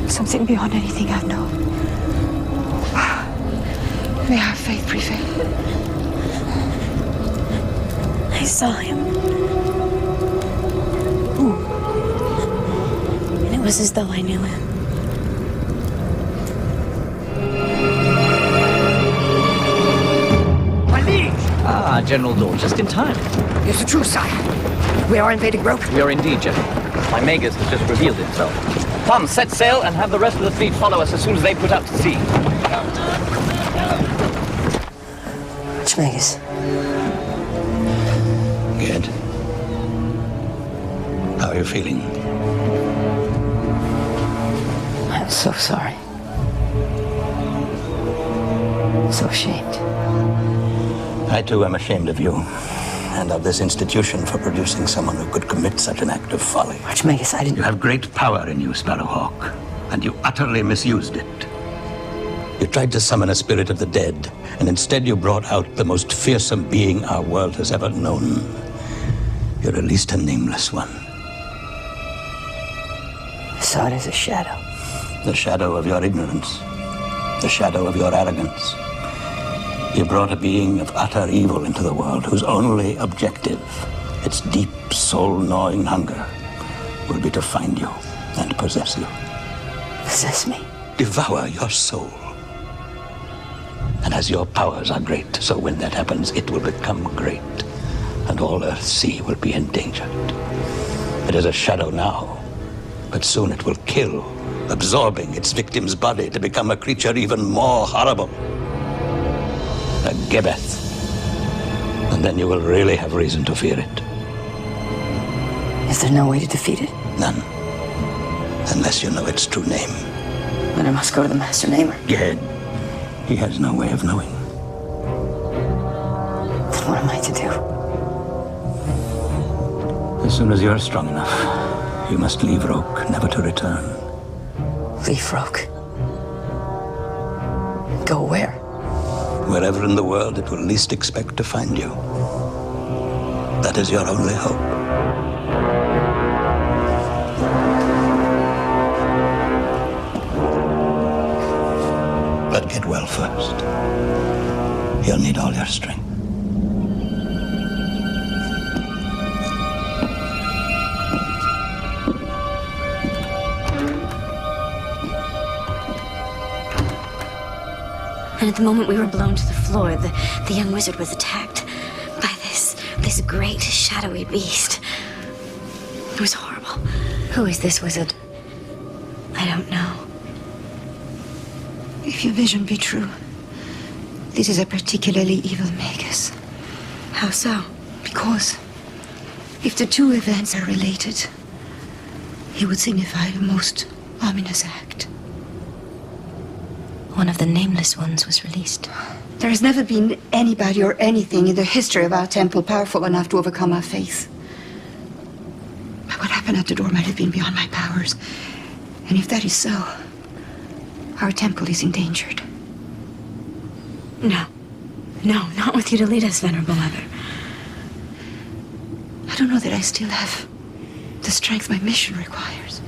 Something beyond anything I've known. May our faith prevail. I saw him. Who? And it was as though I knew him. My liege! Ah, General Dawn, just in time. It's the truth, sire. We are invading Roke. We are indeed, General. My Magus has just revealed himself. Come, set sail and have the rest of the fleet follow us as soon as they put out to sea. Magus. Good. How are you feeling? I'm so sorry. So ashamed. I too am ashamed of you, and of this institution for producing someone who could commit such an act of folly. Archmagus, I didn't... You have great power in you, Sparrowhawk, and you utterly misused it. You tried to summon a spirit of the dead, and instead you brought out the most fearsome being our world has ever known. You released a nameless one. I saw it as a shadow. The shadow of your ignorance. The shadow of your arrogance. You brought a being of utter evil into the world, whose only objective, its deep, soul-gnawing hunger, will be to find you and possess you. Possess me? Devour your soul. And as your powers are great, so when that happens, it will become great, and all Earthsea will be endangered. It is a shadow now, but soon it will kill, absorbing its victim's body to become a creature even more horrible. A Gebeth. And then you will really have reason to fear it. Is there no way to defeat it? None. Unless you know its true name. Then I must go to the Master Namer. Ged. He has no way of knowing. Then what am I to do? As soon as you're strong enough, you must leave Roke, never to return. Leave Roke? Go where? Wherever in the world it will least expect to find you. That is your only hope. But get well first. You'll need all your strength. And at the moment we were blown to the floor, the young wizard was attacked by this great shadowy beast. It was horrible. Who is this wizard? I don't know. If your vision be true, this is a particularly evil Magus. How so? Because if the two events are related, he would signify a most ominous act. One of the nameless ones was released. There has never been anybody or anything in the history of our temple powerful enough to overcome our faith. But what happened at the door might have been beyond my powers. And if that is so, our temple is endangered. No. No, not with you to lead us, Venerable Mother. I don't know that I still have the strength my mission requires.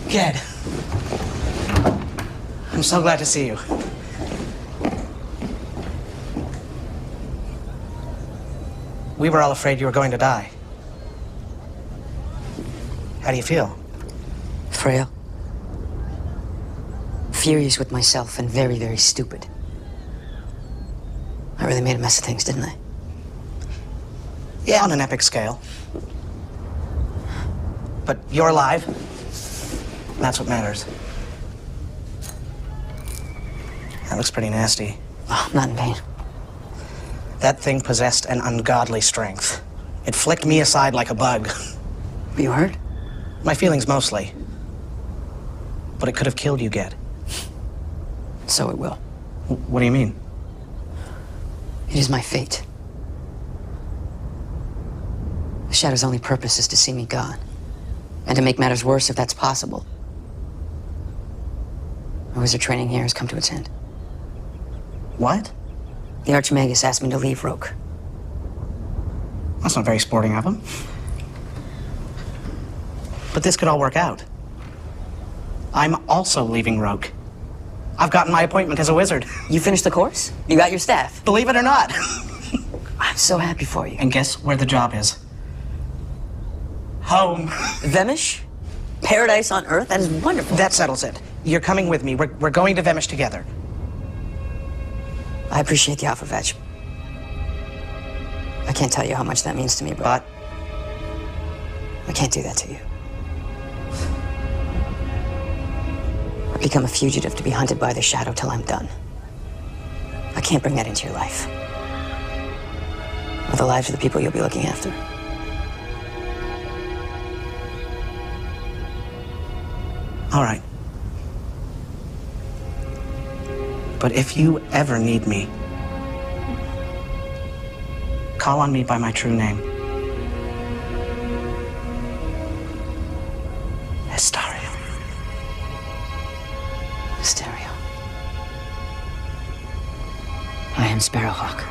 Ged. I'm so glad to see you. We were all afraid you were going to die. How do you feel? Frail. Furious with myself and very, very stupid. I really made a mess of things, didn't I? Yeah, on an epic scale. But you're alive. And that's what matters. That looks pretty nasty. Oh, I'm not in pain. That thing possessed an ungodly strength. It flicked me aside like a bug. Were you hurt? My feelings mostly. But it could have killed you, Ged. So it will. What do you mean? It is my fate. The Shadow's only purpose is to see me gone. And to make matters worse if that's possible. My wizard training here has come to its end. What? The Archmagus asked me to leave Roke. That's not very sporting of him. But this could all work out. I'm also leaving Roke. I've gotten my appointment as a wizard. You finished the course? You got your staff? Believe it or not. I'm so happy for you. And guess where the job is? Home. Vemish? Paradise on Earth? That is wonderful. That settles it. You're coming with me. We're going to Vemish together. I appreciate the offer, Vetch. I can't tell you how much that means to me, but I can't do that to you. I've become a fugitive to be hunted by the shadow till I'm done. I can't bring that into your life. Or the lives of the people you'll be looking after. All right. But if you ever need me, call on me by my true name. Estario. Estario. I am Sparrowhawk.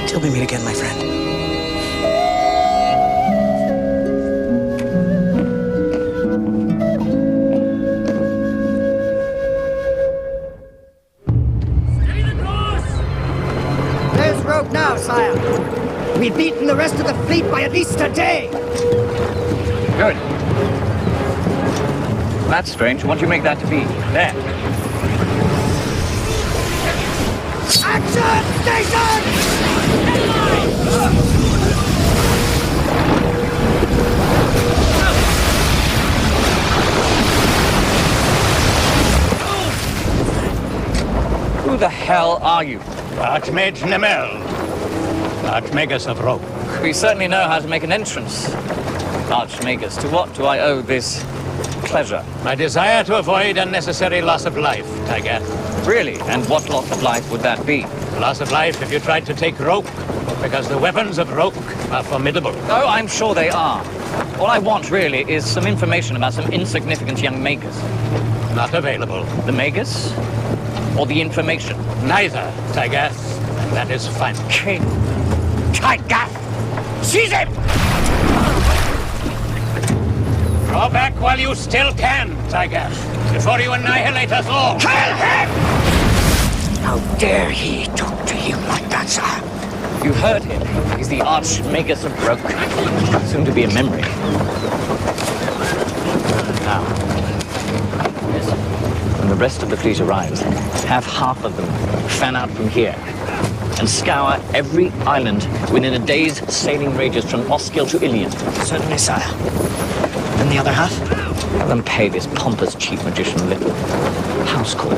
Till we meet again, my friend. There's Roke now, sire. We've beaten the rest of the fleet by at least a day. Good. That's strange. What do you make that to be? There. Action station! Who the hell are you? Archmage Nemel, Archmagus of Roke. We certainly know how to make an entrance. Archmagus, to what do I owe this pleasure? My desire to avoid unnecessary loss of life, Tygath. Really? And what loss of life would that be? Loss of life if you tried to take Roke, because the weapons of Roke are formidable. Oh, I'm sure they are. All I want, really, is some information about some insignificant young Magus. Not available. The Magus? Or the information? Neither, Tygath. And that is final. King. Tygath! Seize him! Draw back while you still can, Tygath, before you annihilate us all. Kill him! How dare he talk to you like that, sire? You heard him. He's the Archmagus of Roke. Soon to be a memory. Now, listen. When the rest of the fleet arrives, have half of them fan out from here and scour every island within a day's sailing radius from Oskil to Ilion. Certainly, sire. And the other half? Have them pay this pompous chief magician a little house call.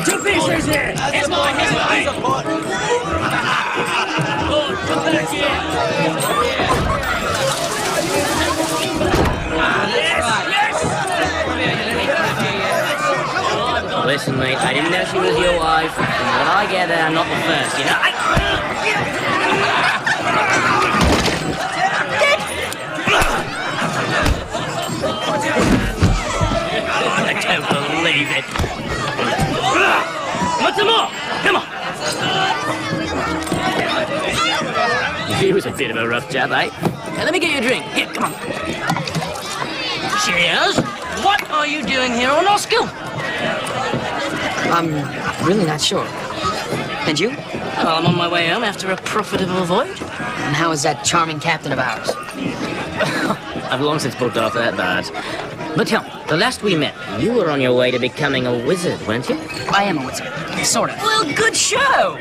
Two pieces here! It's mine! It's mine! Oh, come back here! Yes! Listen, mate, I didn't know she was your wife. From what I gather, I'm not the first, you know? I don't believe it. What's the Bit of a rough job, eh? Now, let me get you a drink. Here, come on. Cheers. What are you doing here on our skill? I'm really not sure. And you? Well, I'm on my way home after a profitable voyage. And how is that charming captain of ours? I've long since booked off that barge. But tell me, the last we met, you were on your way to becoming a wizard, weren't you? I am a wizard. Sort of. Well, good show.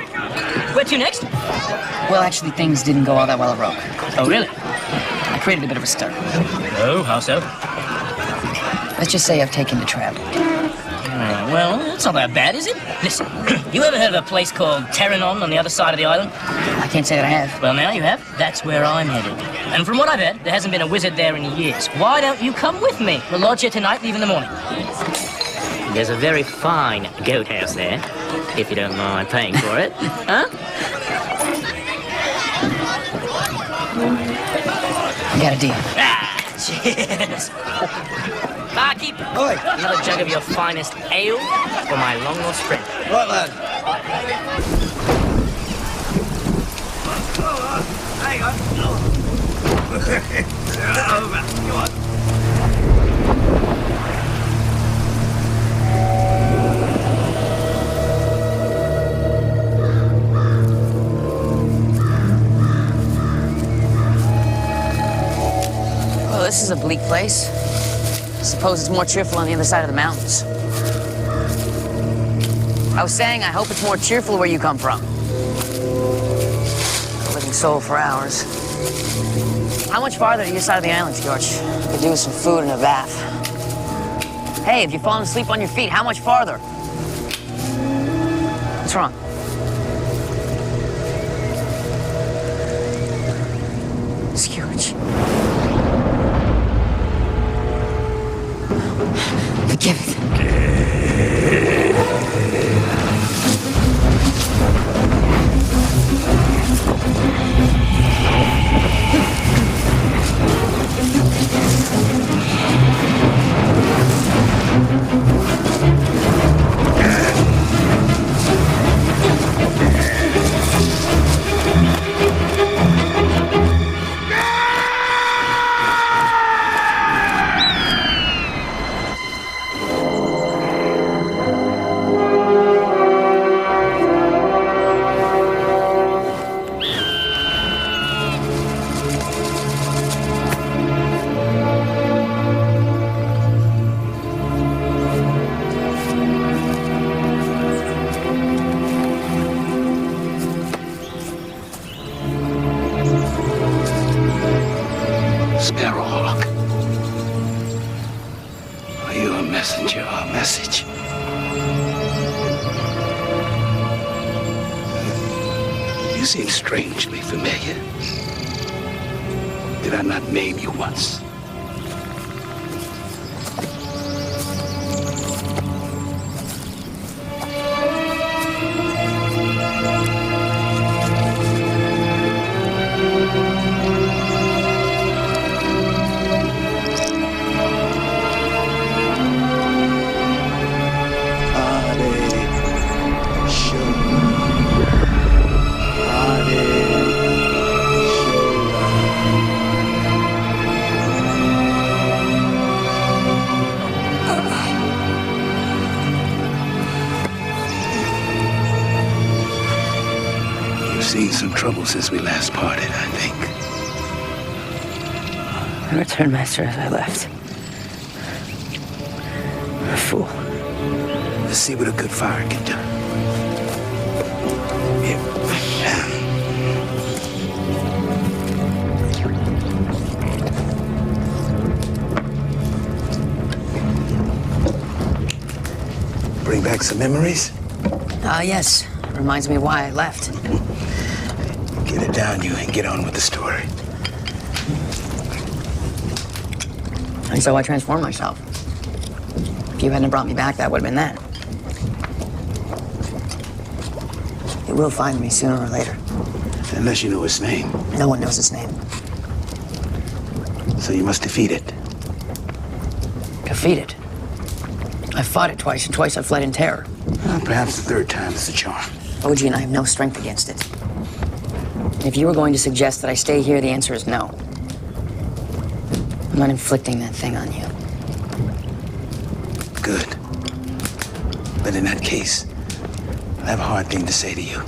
Where to next? Well, actually, things didn't go all that well at Rogue. Oh, really? I created a bit of a stir. Oh, how so? Let's just say I've taken to traveling. Well, it's not that bad, is it? Listen, you ever heard of a place called Terranon on the other side of the island? I can't say that I have. Well, now you have. That's where I'm headed. And from what I've heard, there hasn't been a wizard there in years. Why don't you come with me? We'll lodge here tonight, leave in the morning. There's a very fine goat house there, if you don't mind paying for it. Huh? I got a deal. Cheers. Barkeep, another jug of your finest ale for my long-lost friend. Right, lad. Well, this is a bleak place. I suppose it's more cheerful on the other side of the mountains. I was saying, I hope it's more cheerful where you come from. A living soul for hours. How much farther to your side of the island, George? Could do with some food and a bath. Hey, if you've fallen asleep on your feet, how much farther? What's wrong? George. Forgive it. Sparrowhawk. Are you a messenger or a message? You seem strangely familiar. Did I not maim you once? Seen some trouble since we last parted, I think. I returned master as I left. A fool. Let's see what a good fire can do. Here. Bring back some memories? Yes. Reminds me why I left. Get it down, you, and get on with the story. And so I transformed myself. If you hadn't brought me back, that would have been that. It will find me sooner or later. Unless you know its name. No one knows its name. So you must defeat it. Defeat it? I fought it twice, and twice I fled in terror. Well, perhaps the third time is the charm. OG and I have no strength against it. If you were going to suggest that I stay here, the answer is no. I'm not inflicting that thing on you. Good. But in that case, I have a hard thing to say to you.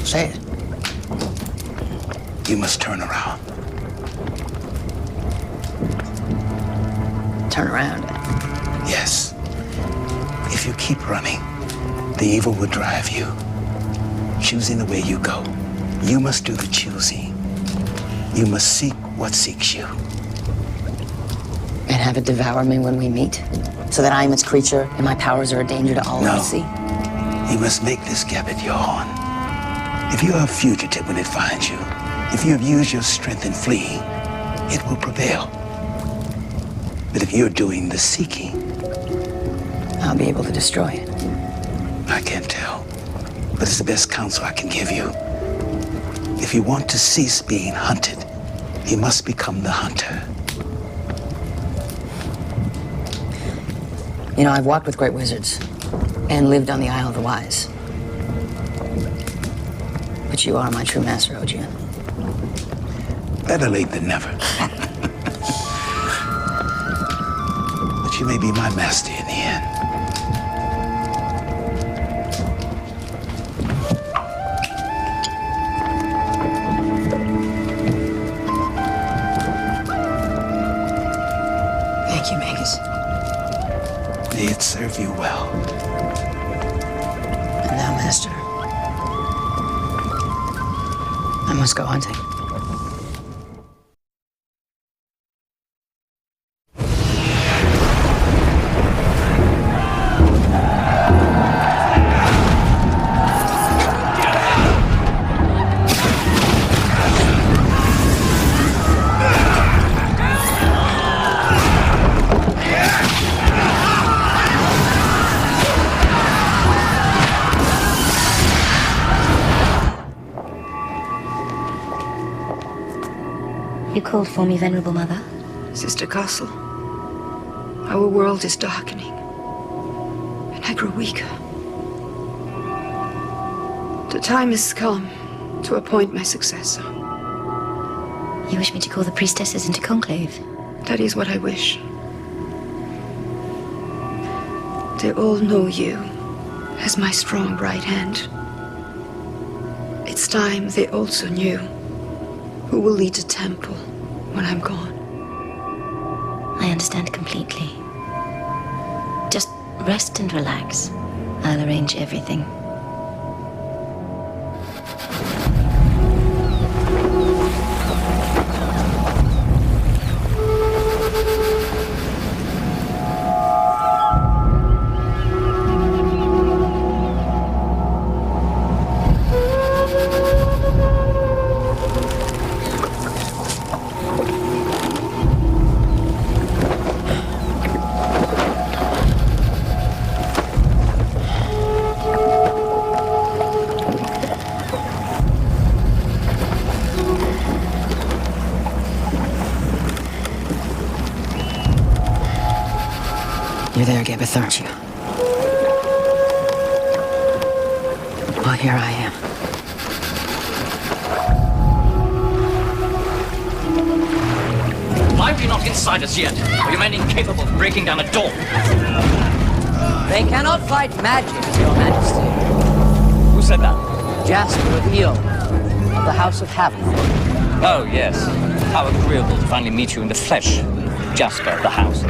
Say it. You must turn around. Turn around? Yes. If you keep running, the evil will drive you, choosing the way you go. You must do the choosing. You must seek what seeks you. And have it devour me when we meet? So that I am its creature and my powers are a danger to all I see? You must make this gambit your own. If you are a fugitive when it finds you, if you have used your strength in fleeing, it will prevail. But if you're doing the seeking, I'll be able to destroy it. I can't tell, but it's the best counsel I can give you. If you want to cease being hunted, you must become the hunter. You know, I've walked with great wizards and lived on the Isle of the Wise. But you are my true master, Ojian. Better late than never. But you may be my master in the end. Thank you, Magus. May it serve you well. And now, Master, I must go hunting. You called for me, Venerable Mother? Sister Castle, our world is darkening, and I grow weaker. The time has come to appoint my successor. You wish me to call the priestesses into conclave? That is what I wish. They all know you as my strong right hand. It's time they also knew who will lead the temple when I'm gone. I understand completely. Just rest and relax. I'll arrange everything. You're there, Gambith, aren't you? Well, here I am. Why are you not inside us yet? Are you men incapable of breaking down a door? They cannot fight magic, Your Majesty. Who said that? Jasper the Eel, of the House of Haven. Oh, yes. How agreeable to finally meet you in the flesh, Jasper of the House.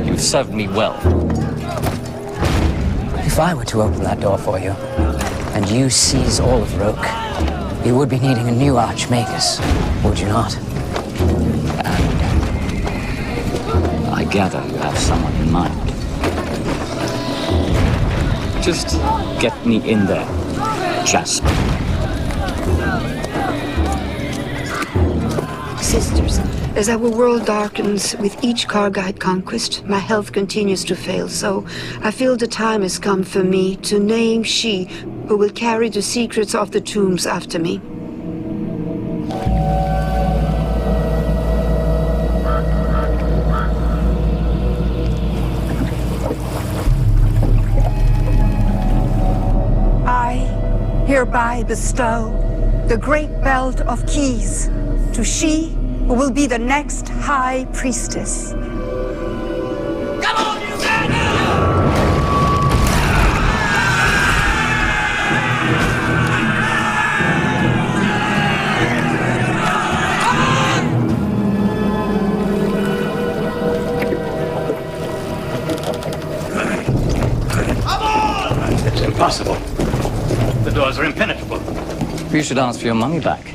You've served me well. If I were to open that door for you, and you seize all of Roke, you would be needing a new Archmagus, would you not? And I gather you have someone in mind. Just get me in there, Jasper. Sisters, as our world darkens with each Kargite conquest, my health continues to fail, so I feel the time has come for me to name she who will carry the secrets of the tombs after me. I hereby bestow the great belt of keys to she who will be the next high priestess. It's impossible. The doors are impenetrable. You should ask for your money back.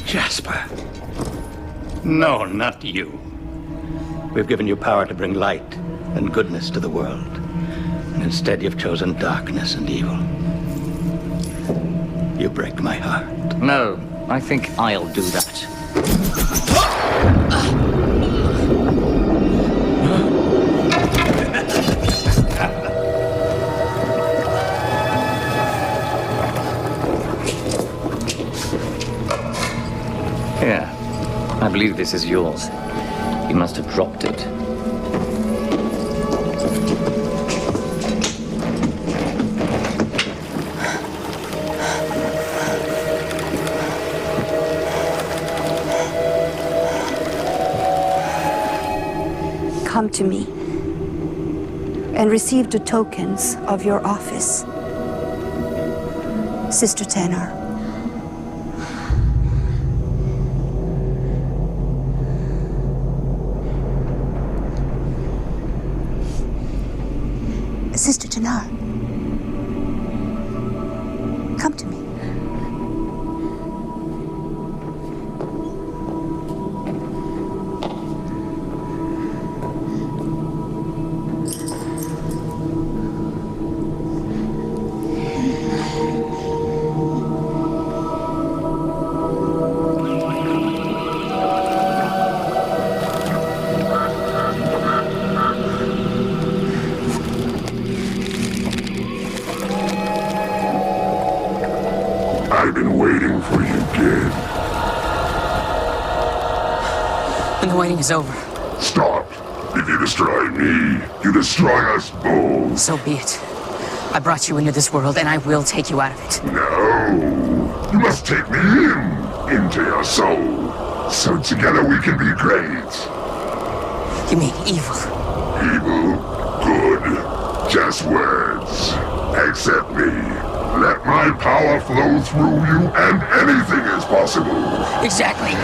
Jasper. No, not you. We've given you power to bring light and goodness to the world. And instead you've chosen darkness and evil. You break my heart. No, I think I'll do that. Here, I believe this is yours. You must have dropped it. Come to me and receive the tokens of your office. Sister Tenor. Sister Tenor. Come to me. I've been waiting for you, kid. And the waiting is over. Stop. If you destroy me, you destroy us both. So be it. I brought you into this world, and I will take you out of it. No. You must take me into your soul. So together we can be great. You mean evil? Evil? Good. Just words. Accept me. Let my power flow through you, and anything is possible. Exactly.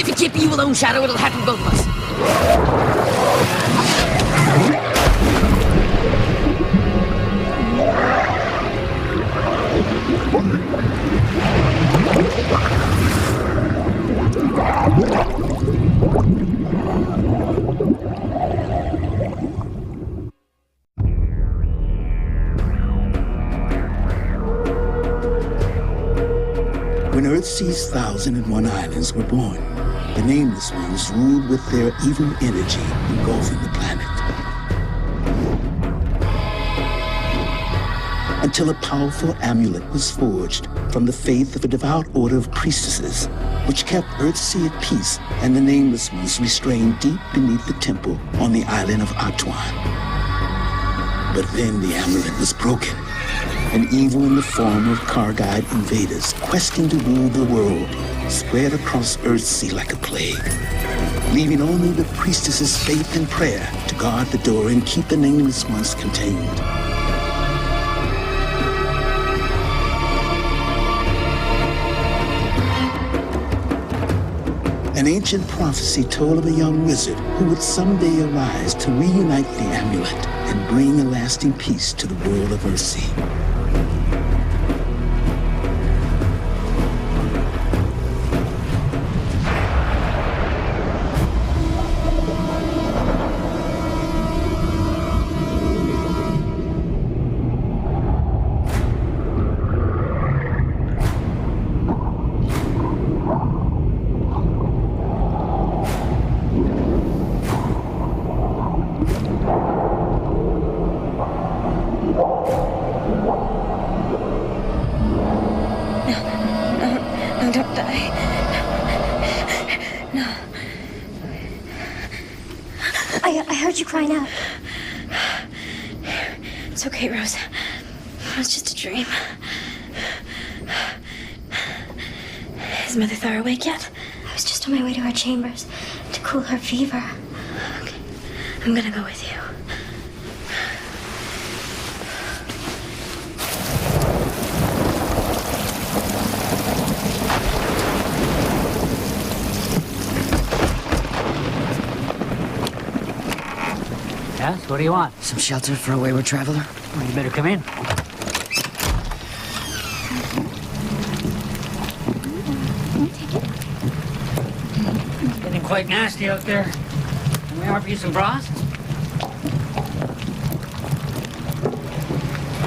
If you keep you alone, Shadow, it'll happen to both of us. When Earthsea's 1,001 islands were born, the Nameless Ones ruled with their evil energy, engulfing the planet. Until a powerful amulet was forged from the faith of a devout order of priestesses, which kept Earthsea at peace and the Nameless Ones restrained deep beneath the temple on the island of Atuan. But then the amulet was broken, and evil in the form of Kargite invaders questing to rule the world spread across Earthsea like a plague, leaving only the priestesses' faith and prayer to guard the door and keep the Nameless Ones contained. An ancient prophecy told of a young wizard who would someday arise to reunite the amulet and bring a lasting peace to the world of Earthsea. It was just a dream. Is Mother Thar awake yet? I was just on my way to her chambers to cool her fever. Okay. I'm gonna go with you. Yes, what do you want? Some shelter for a wayward traveler. Well, you better come in. It's getting quite nasty out there. Can we offer you some broth?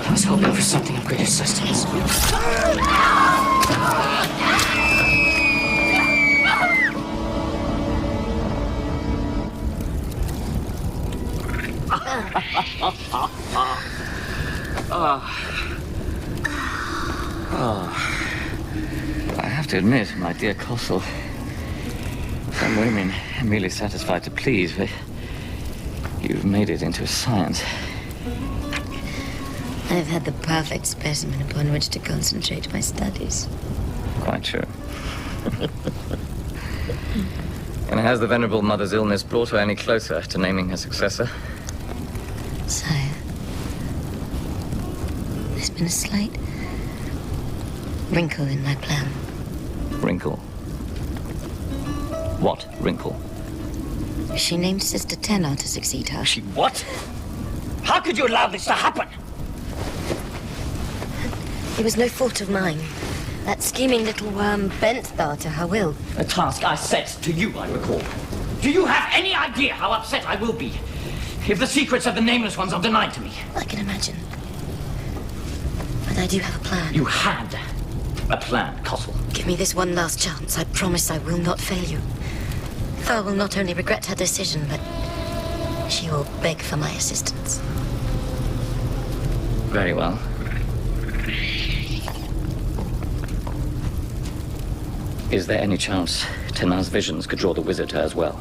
I was hoping for something of greater sustenance. I have to admit, my dear Kossel, some women are merely satisfied to please, but you've made it into a science. I've had the perfect specimen upon which to concentrate my studies. Quite true. And has the Venerable Mother's illness brought her any closer to naming her successor? Sire, there's been a slight wrinkle in my plan. Wrinkle? What wrinkle? She named Sister Tenor to succeed her. She what? How could you allow this to happen? It was no fault of mine. That scheming little worm bent Thar to her will. A task I set to you, I recall. Do you have any idea how upset I will be if the secrets of the Nameless Ones are denied to me? I can imagine. But I do have a plan. You had a plan, Kossel. Give me this one last chance. I promise I will not fail you. Thar will not only regret her decision, but she will beg for my assistance. Very well. Is there any chance Tenar's visions could draw the wizard to her as well?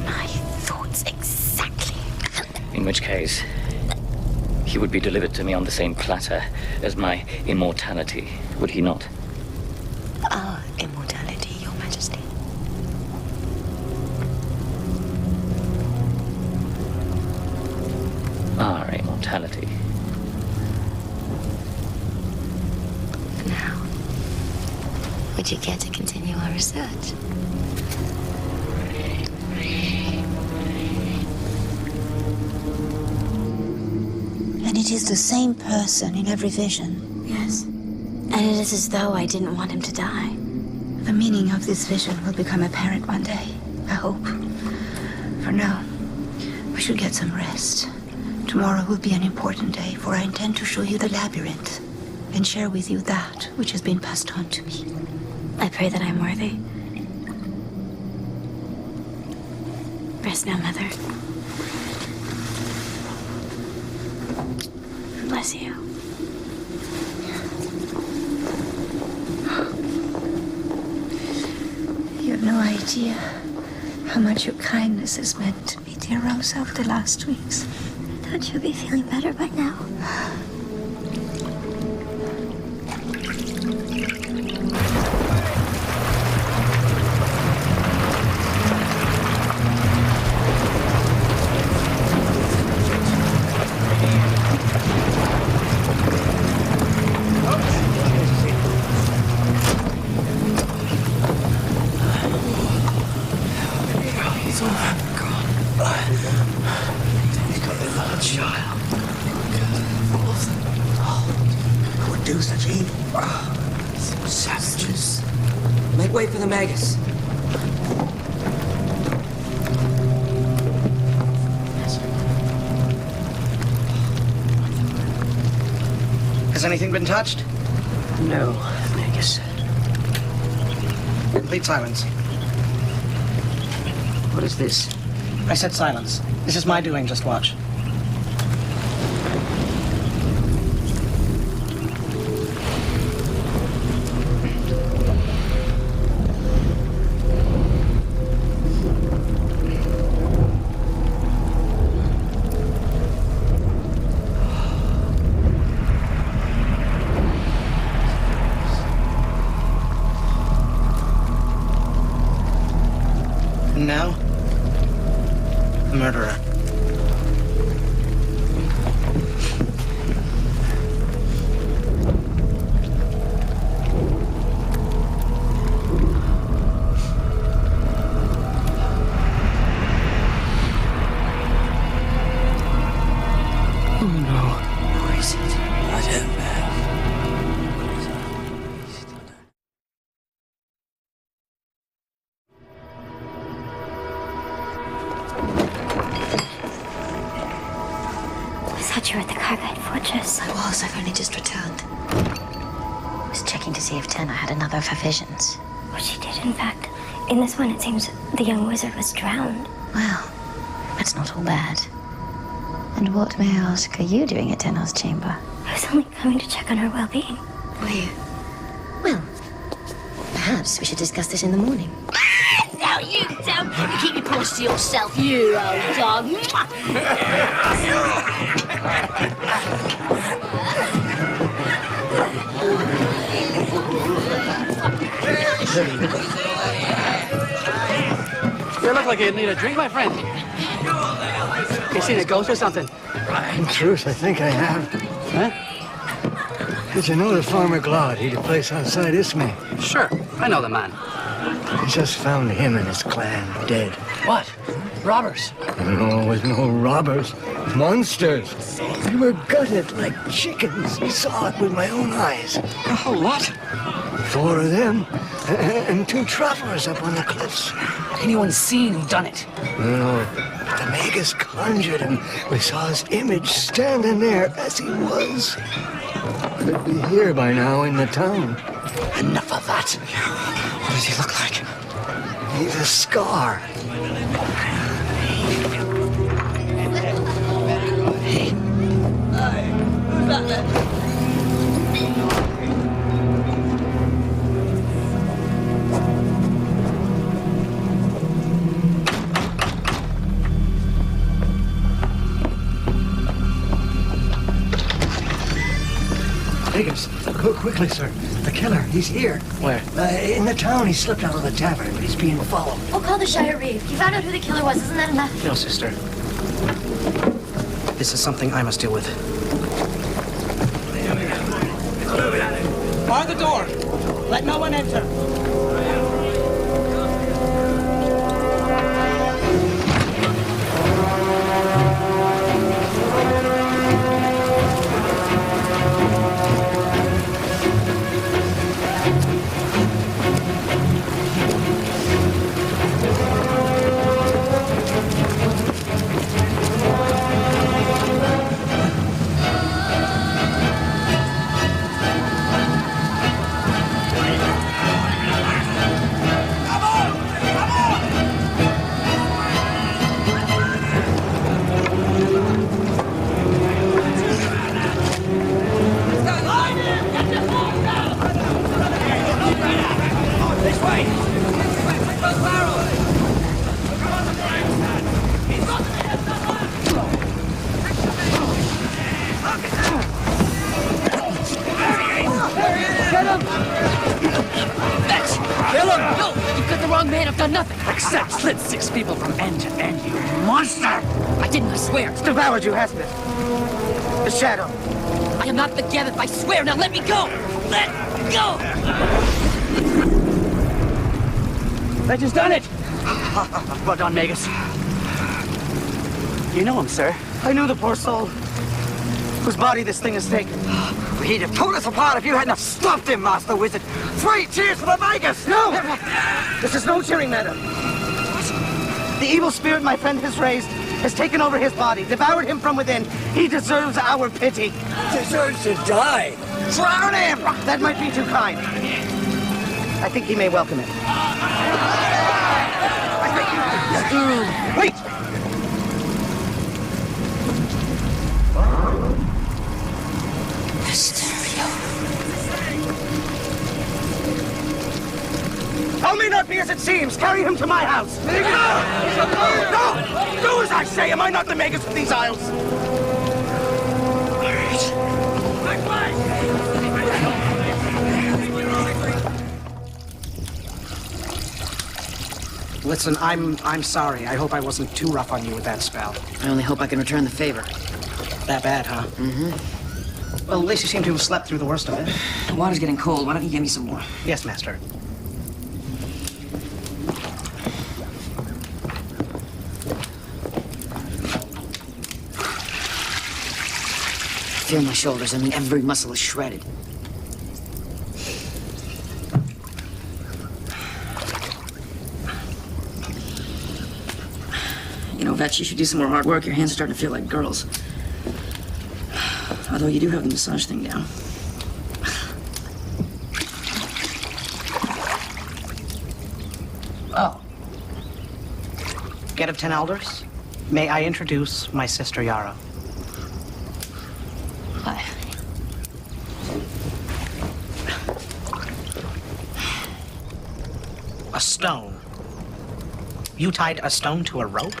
My thoughts exactly. In which case, he would be delivered to me on the same platter as my immortality, would he not? Our immortality, Your Majesty. Our immortality. Now, would you care to continue our research? And it is the same person in every vision. Yes. And it is as though I didn't want him to die. The meaning of this vision will become apparent one day, I hope. For now, we should get some rest. Tomorrow will be an important day, for I intend to show you the labyrinth and share with you that which has been passed on to me. I pray that I'm worthy. Rest now, Mother. Bless you. You have no idea how much your kindness has meant to me, dear Rose, over the last weeks. Don't you be feeling better by now? Wait for the Magus. Has anything been touched? No, Magus. Complete silence. What is this? I said silence. This is my doing, just watch. Targite Fortress? I was. I've only just returned. I was checking to see if Tenna had another of her visions. Well, she did, in fact. In this one, it seems the young wizard was drowned. Well, that's not all bad. And what, may I ask, are you doing at Tenna's chamber? I was only coming to check on her well-being. Were you? Well, perhaps we should discuss this in the morning. No, you don't. You keep your paws to yourself, you old dog. You look like you need a drink, my friend. You seen a ghost or something? In truth, I think I have. Huh? Did you know the farmer Glod? He'd a place outside Ismay. Sure, I know the man. They just found him and his clan dead. What? Robbers? No, it was no robbers. Monsters. They were gutted like chickens. I saw it with my own eyes. Oh, what? 4 of them, and 2 travelers up on the cliffs. Anyone seen who done it? No, the Magus conjured him. We saw his image standing there as he was. Could be here by now in the town. Enough of that. What does he look like? He's a scar. Who's that there? Magus, go quickly, sir. The killer, he's here. Where? In the town. He slipped out of the tavern, but he's being followed. We'll call the Shire Reeve. You found out who the killer was, isn't that enough? No, sister. This is something I must deal with. Bar the door. Let no one enter. Except slit 6 people from end to end, you monster! I didn't, I swear. It's devoured you, hasn't it? The shadow. I am not the Gavith, I swear. Now let me go! Let go! I just done it! Well done, Magus. You know him, sir. I knew the poor soul whose body this thing has taken. He'd have torn us apart if you hadn't have stopped him, Master Wizard. 3 cheers for the Magus! No! This is no cheering matter. The evil spirit my friend has raised has taken over his body, devoured him from within. He deserves our pity. Deserves to die. Drown him! That might be too kind. I think he may welcome it. Wait! All may not be as it seems. Carry him to my house. No! Do as I say. Am I not the Magus of these isles? Listen, I'm sorry. I hope I wasn't too rough on you with that spell. I only hope I can return the favor. That bad, huh? Mm-hmm. Well, at least you seem to have slept through the worst of it. The water's getting cold. Why don't you give me some more? Yes, Master. Feel my shoulders. I mean, every muscle is shredded. You know, Vetch, you should do some more hard work. Your hands are starting to feel like girls. Although you do have the massage thing down. Oh. Get of 10 elders, may I introduce my sister Yara. Hi. A stone. You tied a stone to a rope?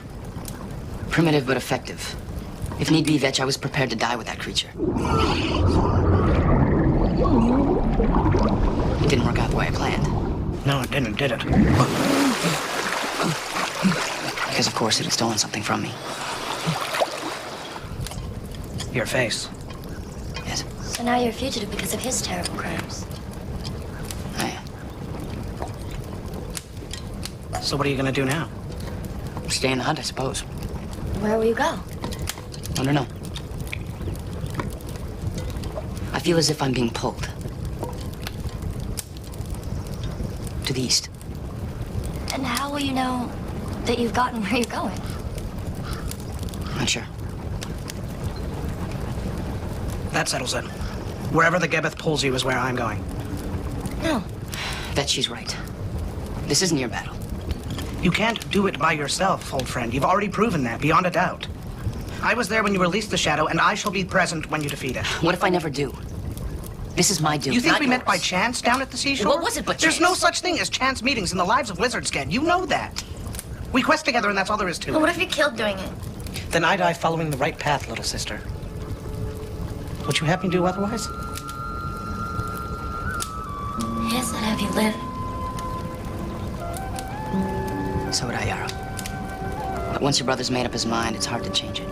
Primitive but effective. If need be, Vetch, I was prepared to die with that creature. It didn't work out the way I planned. No, it didn't, did it? Because, of course, it had stolen something from me. Your face. Yes. So now you're a fugitive because of his terrible crimes. I am. So what are you gonna do now? Stay in the hunt, I suppose. Where will you go? I don't know. I feel as if I'm being pulled. To the east. And how will you know that you've gotten where you're going? Not sure. That settles it. Wherever the Gebeth pulls you is where I'm going. No. Bet she's right. This isn't your battle. You can't do it by yourself, old friend. You've already proven that, beyond a doubt. I was there when you released the shadow, and I shall be present when you defeat it. What if I never do? This is my doom. You think not we yours. met by chance down at the seashore? What was it but There's chance? no such thing as chance meetings in the lives of wizards, Ged. You know that. We quest together, and that's all there is to it. But what if you're killed doing it? Then I die following the right path, little sister. Would you have me do otherwise? Yes, I'd have you live. So would I, Yara. But once your brother's made up his mind, it's hard to change it.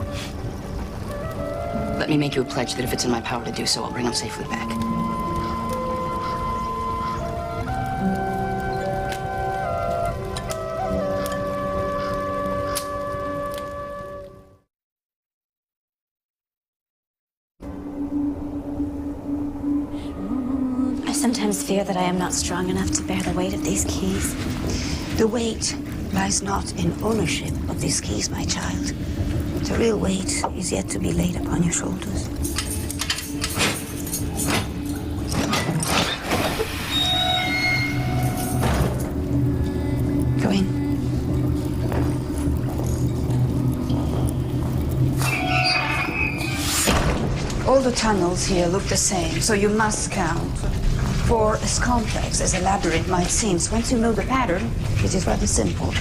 Let me make you a pledge that if it's in my power to do so, I'll bring him safely back. I sometimes fear that I am not strong enough to bear the weight of these keys. The weight lies not in ownership of these keys, my child. The real weight is yet to be laid upon your shoulders. Go in. All the tunnels here look the same, so you must count. For as complex as a labyrinth might seem, once you know the pattern, it is rather simple.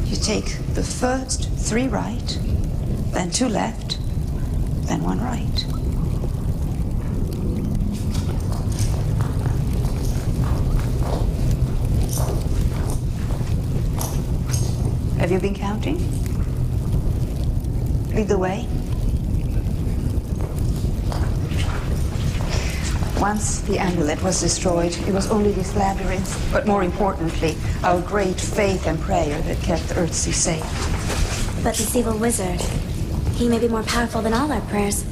You take the first 3 right, then 2 left, then 1 right. Have you been counting? Lead the way. Once the amulet was destroyed, it was only this labyrinth, but more importantly, our great faith and prayer that kept Earthsea safe. But this evil wizard, he may be more powerful than all our prayers.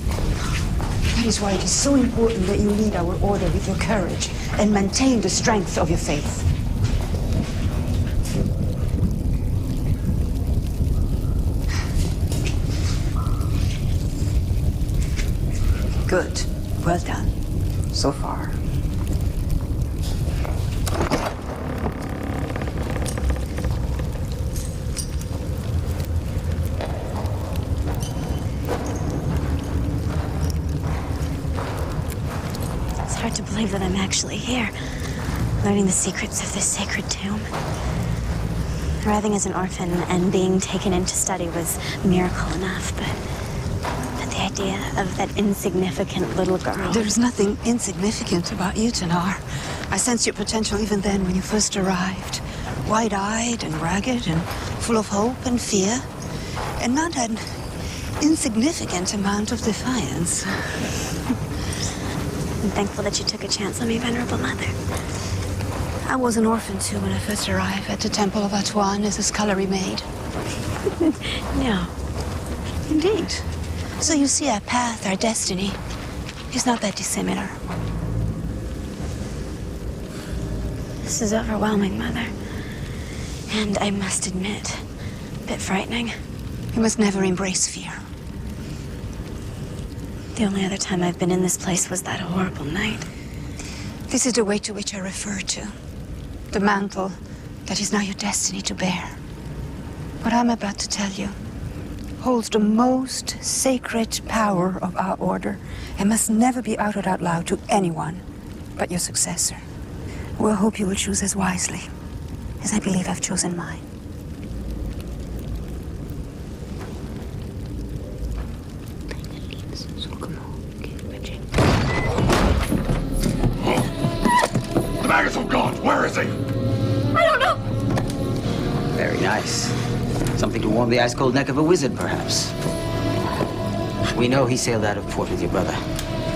That is why it is so important that you lead our order with your courage and maintain the strength of your faith. Good. Well done. So far. It's hard to believe that I'm actually here, learning the secrets of this sacred tomb. Arriving as an orphan and being taken in to study was a miracle enough, but the idea of that insignificant little girl... There's nothing insignificant about you, Tanar. I sensed your potential even then when you first arrived. Wide-eyed and ragged and full of hope and fear. And not an insignificant amount of defiance. I'm thankful that you took a chance on me, Venerable Mother. I was an orphan, too, when I first arrived at the Temple of Atuan as a scullery maid. No. Indeed. So you see, our path, our destiny, is not that dissimilar. This is overwhelming, Mother. And I must admit, a bit frightening. You must never embrace fear. The only other time I've been in this place was that horrible night. This is the way to which I refer to. The mantle that is now your destiny to bear. What I'm about to tell you holds the most sacred power of our order and must never be uttered out loud to anyone but your successor. We'll hope you will choose as wisely as I believe I've chosen mine. The Magus of God, where is he? I don't know. Very nice. Something to warm the ice-cold neck of a wizard, perhaps. We know he sailed out of port with your brother.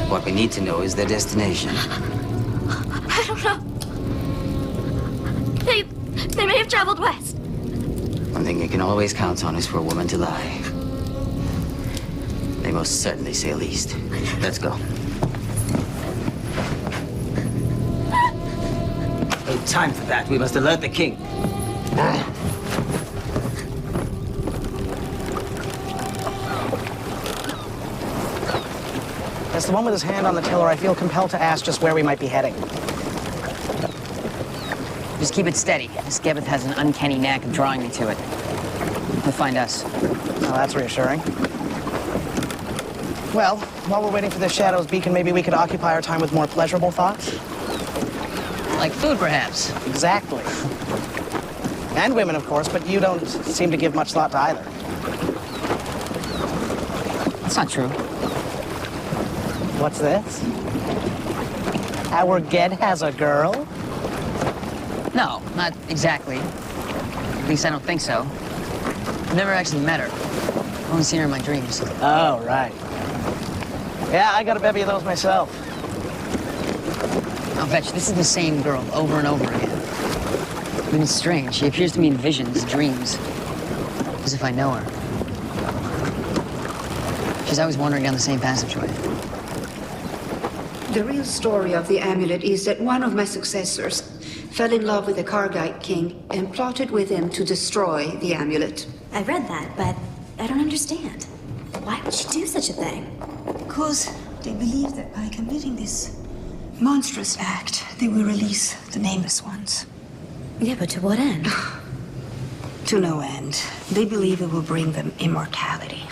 What we need to know is their destination. I don't know. They may have traveled west. One thing you can always count on is for a woman to lie. They most certainly sail east. Let's go. No time for that. We must alert the king. As the one with his hand on the tiller, I feel compelled to ask just where we might be heading. Just keep it steady. This Gebeth has an uncanny knack of drawing me to it. He'll find us. Oh, that's reassuring. Well, while we're waiting for the Shadow's beacon, maybe we could occupy our time with more pleasurable thoughts? Like food, perhaps. Exactly. And women, of course, but you don't seem to give much thought to either. That's not true. What's this? Our Ged has a girl? No, not exactly. At least I don't think so. I've never actually met her. I've only seen her in my dreams. Oh, right. Yeah, I got a bevy of those myself. I'll bet you this is the same girl over and over again. I mean, it's strange. She appears to me in visions, dreams, as if I know her. She's always wandering down the same passageway. The real story of the amulet is that one of my successors fell in love with the Kargite king and plotted with him to destroy the amulet. I read that, but I don't understand. Why would she do such a thing? Because they believe that by committing this monstrous act, they will release the nameless ones. Yeah, but to what end? To no end. They believe it will bring them immortality.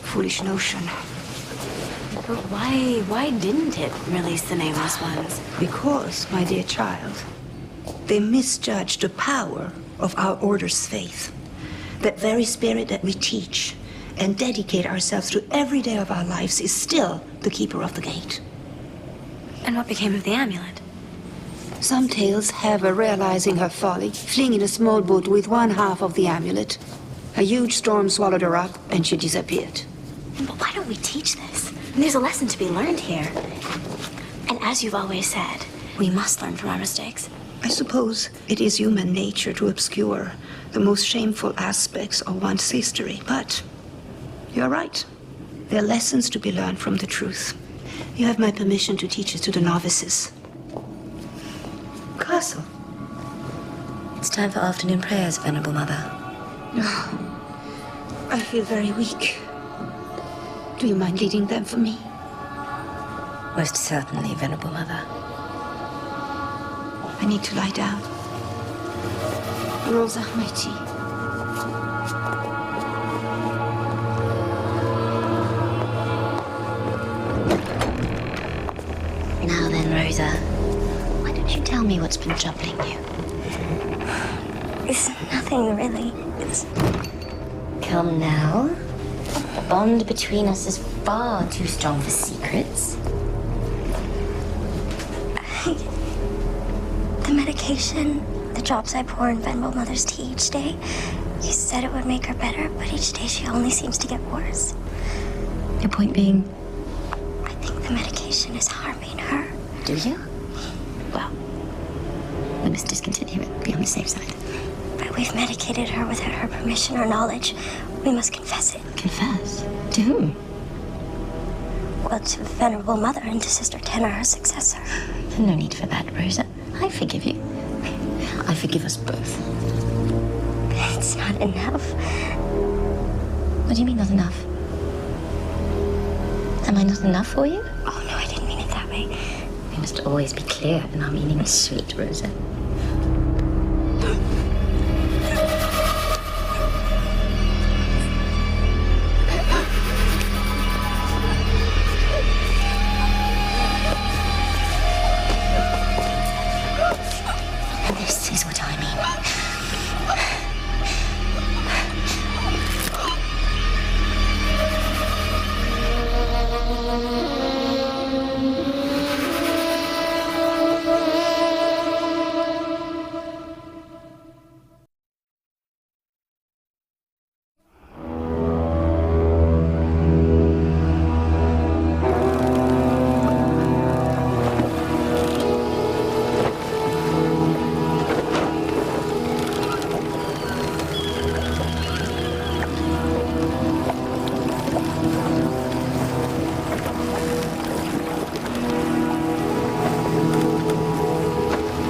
Foolish notion. But why didn't it release the nameless ones? Because, my dear child, they misjudge the power of our order's faith. That very spirit that we teach and dedicate ourselves to every day of our lives is still the keeper of the gate. And what became of the amulet? Some tales have her realizing her folly, fleeing in a small boat with one half of the amulet. A huge storm swallowed her up, and she disappeared. But why don't we teach this? There's a lesson to be learned here. And as you've always said, we must learn from our mistakes. I suppose it is human nature to obscure the most shameful aspects of one's history, but you're right. There are lessons to be learned from the truth. You have my permission to teach it to the novices. Castle. It's time for afternoon prayers, Venerable Mother. I feel very weak. Do you mind leading them for me? Most certainly, Venerable Mother. I need to lie down. Rosa, my tea. Now then, Rosa, why don't you tell me what's been troubling you? It's nothing, really. It's... Come now. The bond between us is far too strong for secrets. The medication, the drops I pour in Venerable Mother's tea each day, you said it would make her better, but each day she only seems to get worse. Your point being? I think the medication is harming her. Do you? Well, we must discontinue it. Be on the safe side. But we've medicated her without her permission or knowledge. We must confess it. Confess? To whom? Well, to Venerable Mother and to Sister Tenor, her successor. No need for that, Rosa. I forgive you. I forgive us both. It's not enough. What do you mean, not enough? Am I not enough for you? Oh, no, I didn't mean it that way. We must always be clear in our meanings, sweet Rosa. This is what I mean.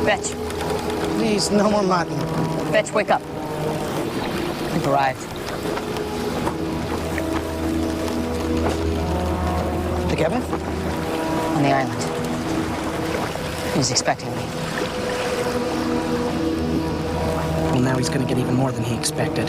Fetch. Please, no more mutton. Fetch, wake up. We've arrived. The Gebeth? On the island. He's expecting me. Well, now he's gonna get even more than he expected.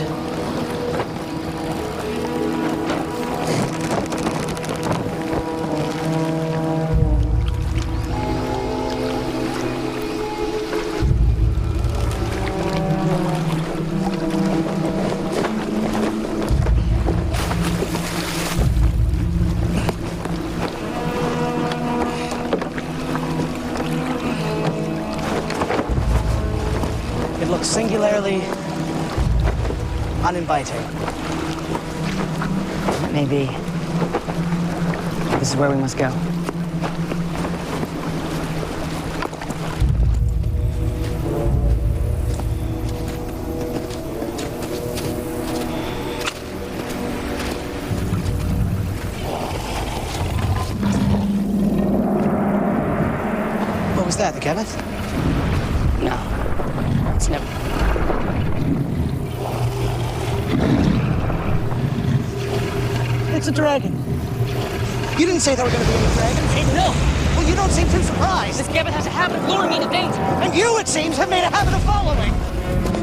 Singularly uninviting. Maybe this is where we must go. What was that, the Gebeth? No, it's never. It's a dragon. You didn't say there were going to be any dragons. No. Well, you don't seem too surprised. This Gebeth has a habit of luring me to danger. And you, it seems, have made a habit of following.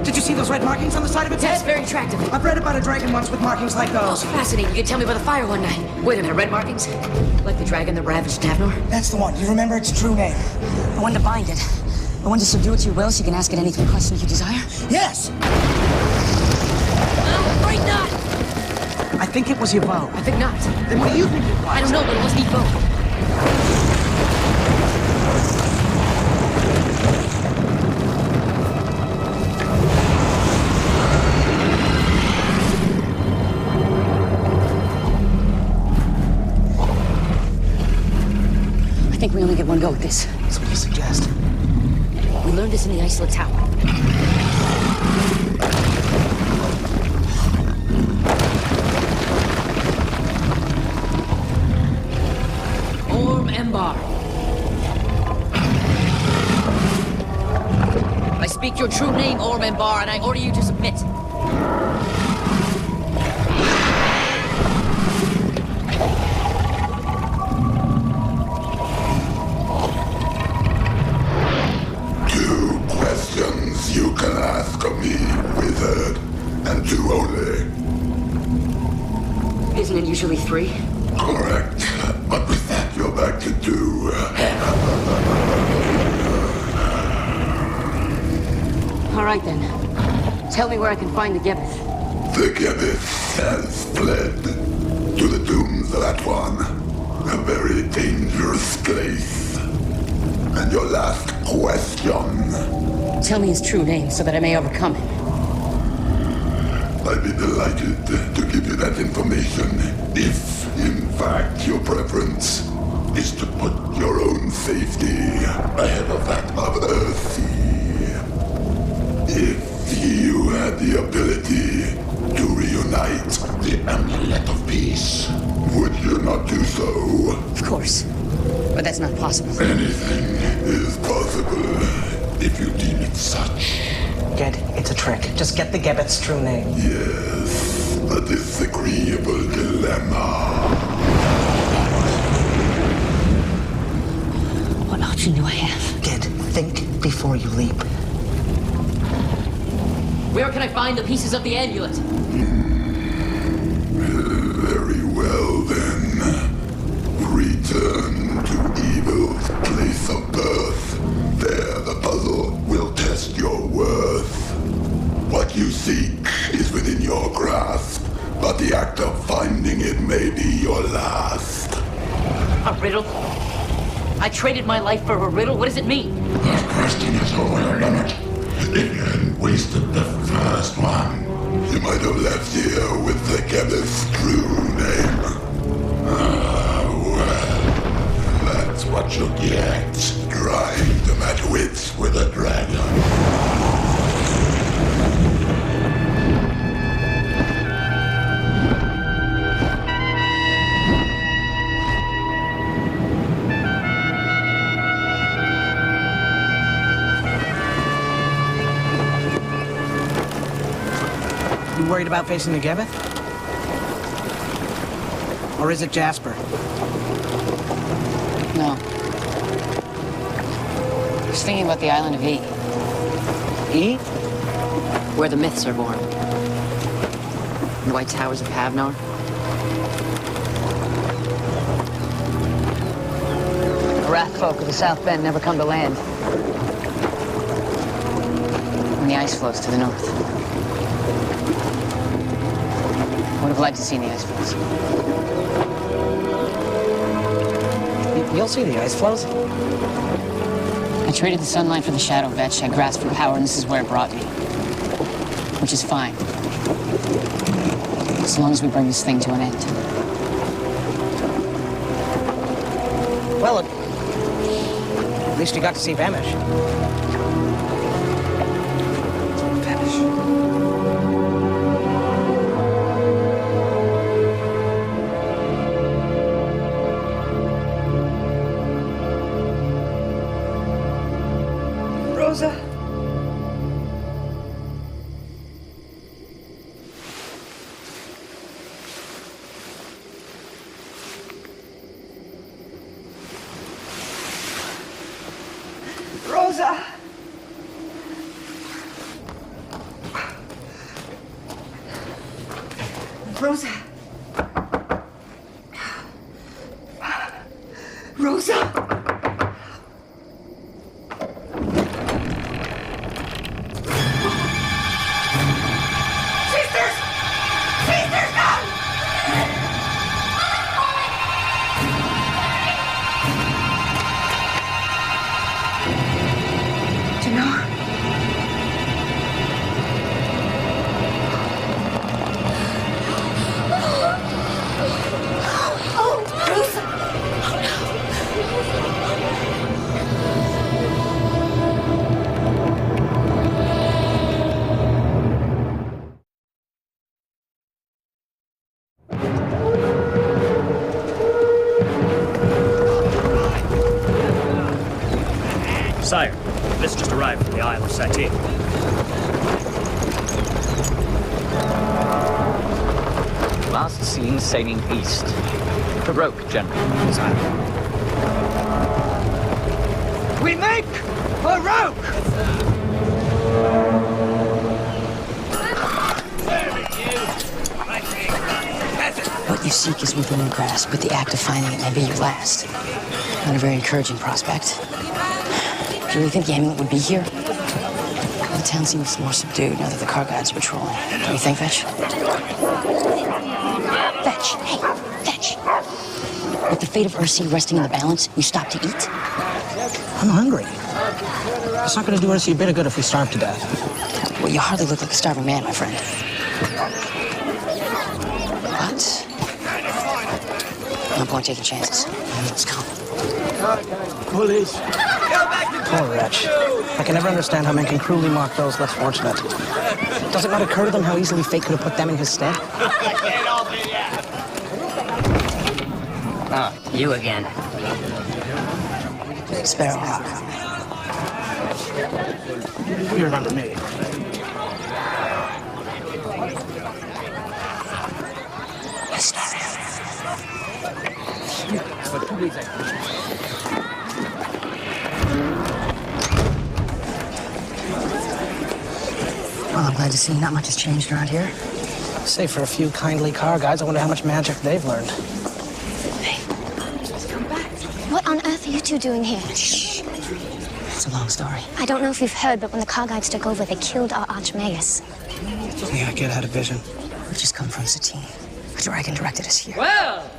Did you see those red markings on the side of its head? Yes, very attractive. I've read about a dragon once with markings like those. Oh, fascinating. You could tell me by the fire one night. Wait a minute, red markings? Like the dragon that ravaged Davnor? That's the one. You remember its true name? The one to bind it. The one to subdue it to your will so you can ask it any three questions you desire? Yes. I'm afraid not. I think it was Yvo. I think not. Then what do you think it was? I don't know, but it wasn't Yvo. I think we only get one go at this. That's what you suggest. We learned this in the Isolate Tower. Embar. I speak your true name, Orm Embar, and I order you to submit. Two questions you can ask of me, wizard, and two only. Isn't it usually three? Correct, but with that you're back to two. All right then. Tell me where I can find the Gebeth. The Gebeth has fled to the tombs of that one. A very dangerous place. And your last question. Tell me his true name so that I may overcome him. I'd be delighted to give you that information if, in fact, your preference is to put your own safety ahead of that of Earthsea. If you had the ability to reunite the Amulet of Peace, would you not do so? Of course. But that's not possible. Anything is possible if you deem it such. Ged, it's a trick. Just get the Gebeth's true name. Yes, a disagreeable dilemma. option do I have? Gid, think before you leap. Where can I find the pieces of the amulet? Very well, then. Return to evil's place of birth. There, the puzzle will test your worth. What you seek is within your grasp, but the act of finding it may be your last. A riddle? I traded my life for a riddle? What does it mean? That question is over your limit. If you hadn't wasted the first one, you might have left here with the chemist's true name. Well, that's what you get, trying to match wits with a dragon. You worried about facing the Gebeth? Or is it Jasper? No. I was thinking about the island of E. E? Where the myths are born. The White Towers of Havnor. The wrath folk of the South Bend never come to land. When the ice flows to the north. I would have liked to see the ice flows. You'll see the ice flows. I traded the sunlight for the shadow vetch. I grasped for power, and this is where it brought me. Which is fine. As long as we bring this thing to an end. Well, at least you got to see Vanish. Rosa. Rosa. Rosa. Rosa. Sire, this just arrived from the Isle of Satin. Last seen sailing east. Baroque, General. We make a rope! What you seek is within your grasp, but the act of finding it may be your last. Not a very encouraging prospect. Do you really think the amulet would be here? The town seems more subdued now that the car guides are patrolling. Don't you think, Vetch? Vetch, hey, Vetch. With the fate of Ursi resting in the balance, you stop to eat? I'm hungry. It's not going to do us a bit of good if we starve to death. Well, you hardly look like a starving man, my friend. But no point taking chances. Let's go. Police. Poor wretch. I can never understand how men can cruelly mock those less fortunate. Does it not occur to them how easily fate could have put them in his stead? Ah, you again. Sparrowhawk. You remember me. glad to see not much has changed around here. Save for a few kindly car guides, I wonder how much magic they've learned. What on earth are you two doing here? Shh. It's a long story. I don't know if you've heard, but when the car guides took over, they killed our Archmagus. Yeah, kid had a vision. We've just come from Satine. A dragon directed us here. Well,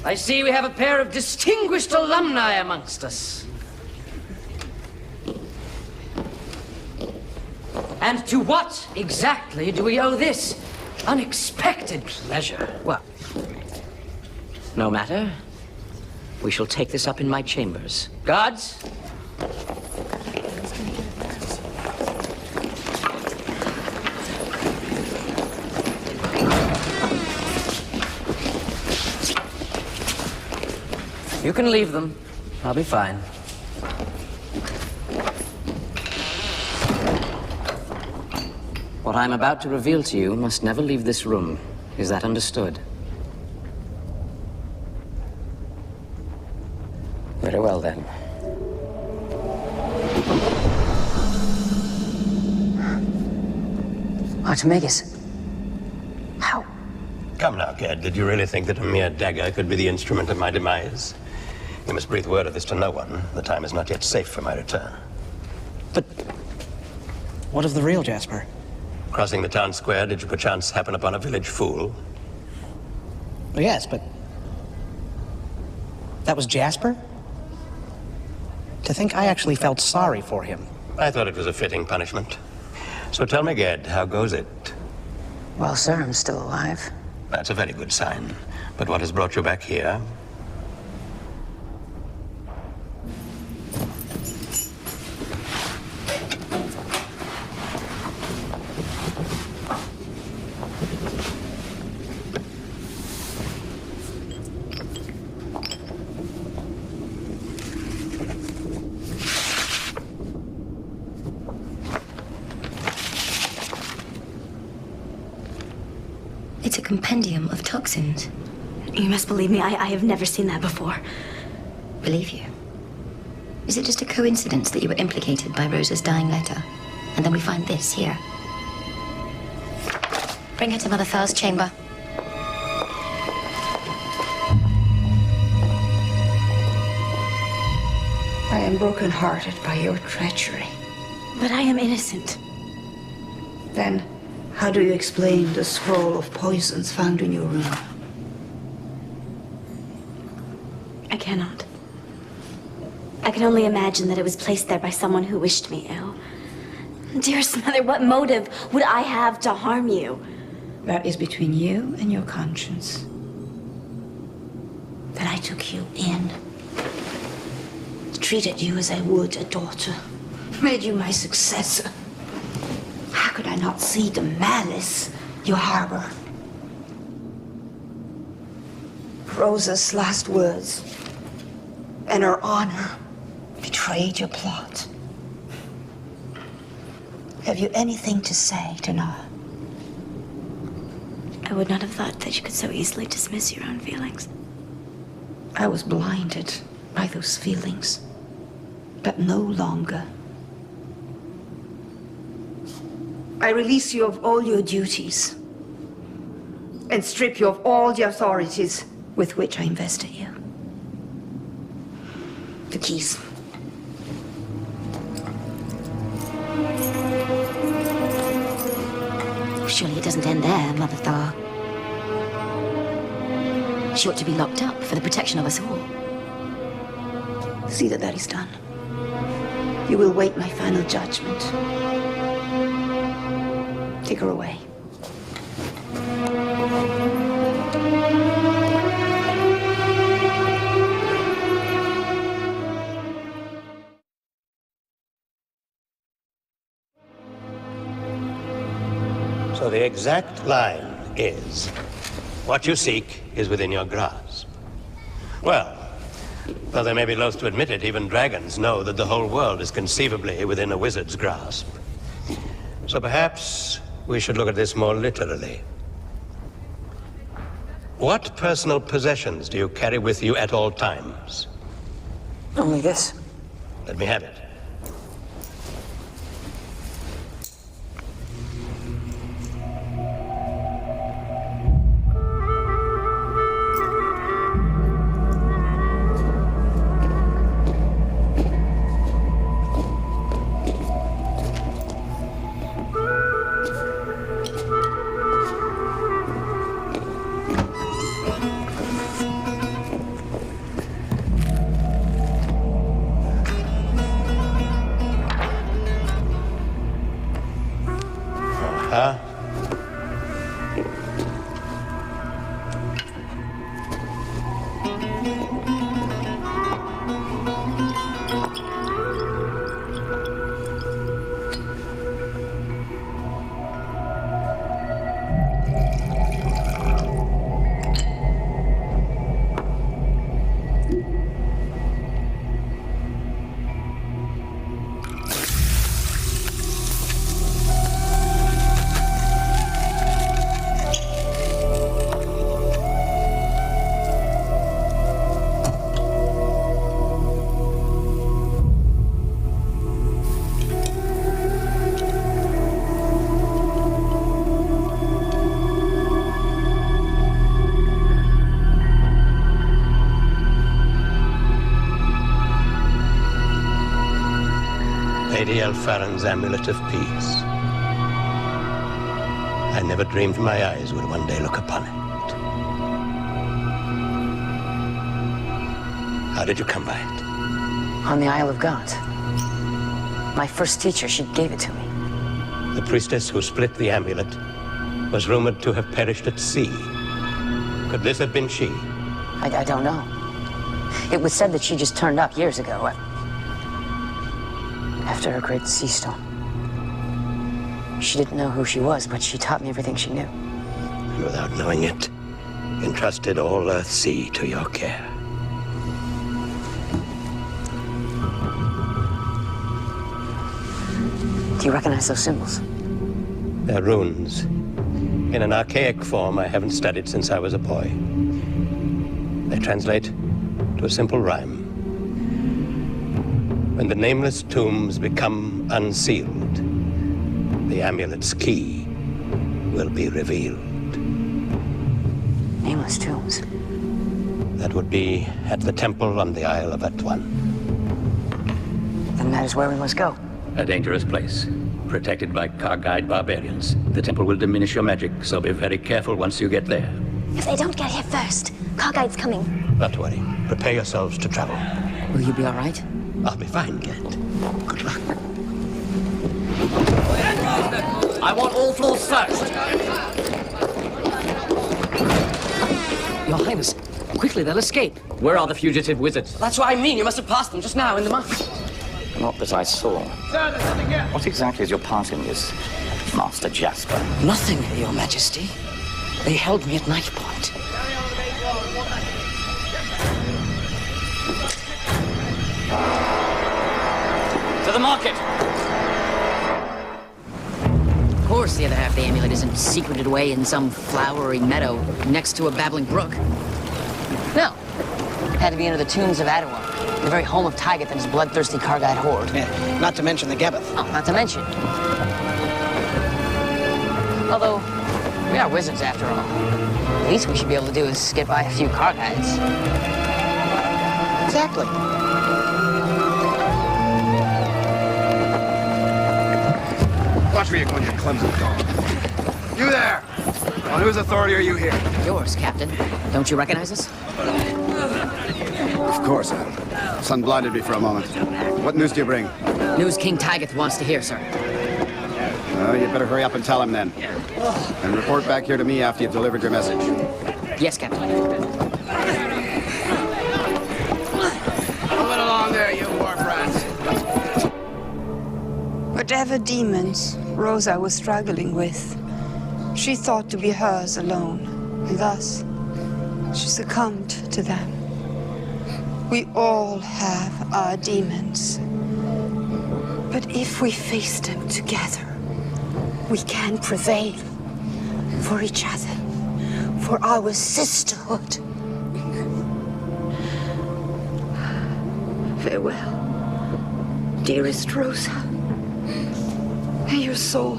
I see we have a pair of distinguished alumni amongst us. And to what exactly do we owe this unexpected pleasure? Well, no matter. We shall take this up in my chambers. Guards? You can leave them. I'll be fine. What I'm about to reveal to you must never leave this room. Is that understood? Very well, then. Archmagus. How? Come now, Ged. Did you really think that a mere dagger could be the instrument of my demise? You must breathe word of this to no one. The time is not yet safe for my return. But what of the real Jasper? Crossing the town square, did you perchance happen upon a village fool? Oh, yes, but that was Jasper? To think I actually felt sorry for him. I thought it was a fitting punishment. So tell me, Ged, how goes it? Well, sir, I'm still alive. That's a very good sign. But what has brought you back here? It's a compendium of toxins. You must believe me, I have never seen that before. Believe you? Is it just a coincidence that you were implicated by Rosa's dying letter? And then we find this here. Bring her to Mother Thar's chamber. I am broken-hearted by your treachery. But I am innocent. Then, how do you explain the scroll of poisons found in your room? I cannot. I can only imagine that it was placed there by someone who wished me ill. Dearest Mother, what motive would I have to harm you? That is between you and your conscience. That I took you in. Treated you as I would a daughter. Made you my successor. How could I not see the malice you harbor? Rosa's last words and her honor betrayed your plot. Have you anything to say to Noah? I would not have thought that you could so easily dismiss your own feelings. I was blinded by those feelings, but no longer. I release you of all your duties and strip you of all the authorities with which I invested you. The keys. Surely it doesn't end there, Mother Thar. She ought to be locked up for the protection of us all. See that that is done. You will wait my final judgment. Take her away. So the exact line is, what you seek is within your grasp. Well, though they may be loath to admit it, even dragons know that the whole world is conceivably within a wizard's grasp. So perhaps we should look at this more literally. What personal possessions do you carry with you at all times? Only this. Let me have it. Lady Elfarin's amulet of peace. I never dreamed my eyes would one day look upon it. How did you come by it? On the Isle of Gaunt. My first teacher, she gave it to me. The priestess who split the amulet was rumored to have perished at sea. Could this have been she? I don't know. It was said that she just turned up years ago, after her great sea storm. She didn't know who she was, but she taught me everything she knew. And without knowing it, entrusted all Earthsea to your care. Do you recognize those symbols? They're runes. In an archaic form I haven't studied since I was a boy. They translate to a simple rhyme. When the nameless tombs become unsealed, the amulet's key will be revealed. Nameless tombs? That would be at the temple on the Isle of Atuan. Then that is where we must go. A dangerous place, protected by Kargite barbarians. The temple will diminish your magic, so be very careful once you get there. If they don't get here first, Kargite's coming. Not to worry. Prepare yourselves to travel. Will you be all right? I'll be fine, Kent. Good luck. I want all floors searched. Your Highness, quickly, they'll escape. Where are the fugitive wizards? That's what I mean. You must have passed them just now in the mine. Not that I saw. Sir, there's something here. What exactly is your part in this, Master Jasper? Nothing, Your Majesty. They held me at knife point. To the market! Of course, the other half of the amulet isn't secreted away in some flowery meadow next to a babbling brook. No. It had to be under the tombs of Atuan, the very home of Tygath and his bloodthirsty Kargite horde. Yeah, not to mention the Gebeth. Oh, not to mention. Although, we are wizards after all. The least we should be able to do is get by a few Kargites. Exactly. Watch me, you clumsy dog. You there! On whose authority are you here? Yours, Captain. Don't you recognize us? Of course. Sun blinded me for a moment. What news do you bring? News King Tygath wants to hear, sir. You'd better hurry up and tell him then. And report back here to me after you've delivered your message. Yes, Captain. Moving along there, you war brats. Whatever demons Rosa was struggling with, she thought to be hers alone, and thus she succumbed to them. We all have our demons. But if we face them together, we can prevail for each other, for our sisterhood. Farewell, dearest Rosa. May your soul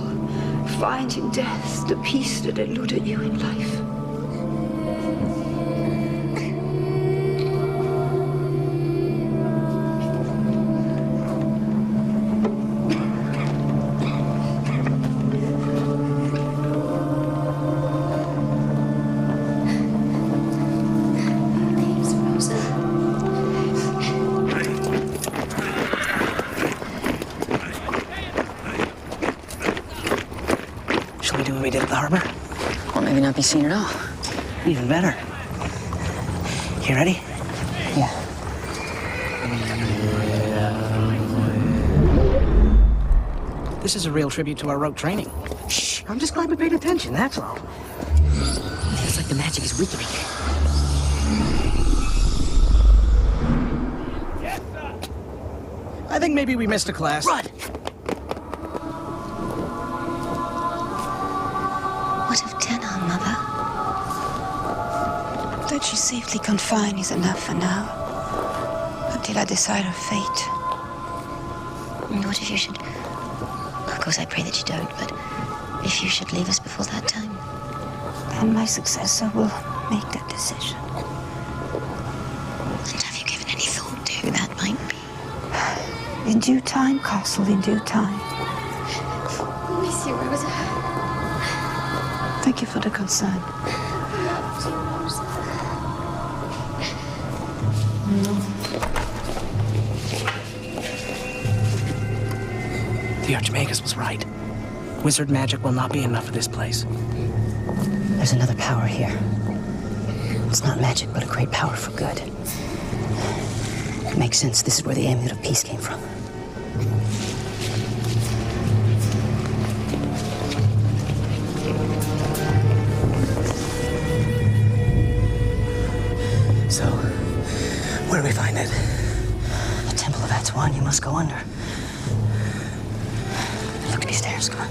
find in death the peace that eluded you in life. We did at the harbor? Or maybe not be seen at all. Even better. You ready? Yeah. This is a real tribute to our rote training. Shh, I'm just glad we paid attention, that's all. Feels like the magic is weakening. I think maybe we missed a class. Run! What of Tenna, Mother? That she's safely confined is enough for now. Until I decide her fate. And what if you should... Of course, I pray that you don't, but if you should leave us before that time? Then my successor will make that decision. And have you given any thought to who that might be? In due time, Castle, in due time. Miss you, Rosa. Thank you for the concern. The Archmagus was right. Wizard magic will not be enough for this place. There's another power here. It's not magic, but a great power for good. It makes sense. This is where the Amulet of Peace came from. So, where do we find it? The Temple of Atuan. You must go under. Look at these stairs. Come on.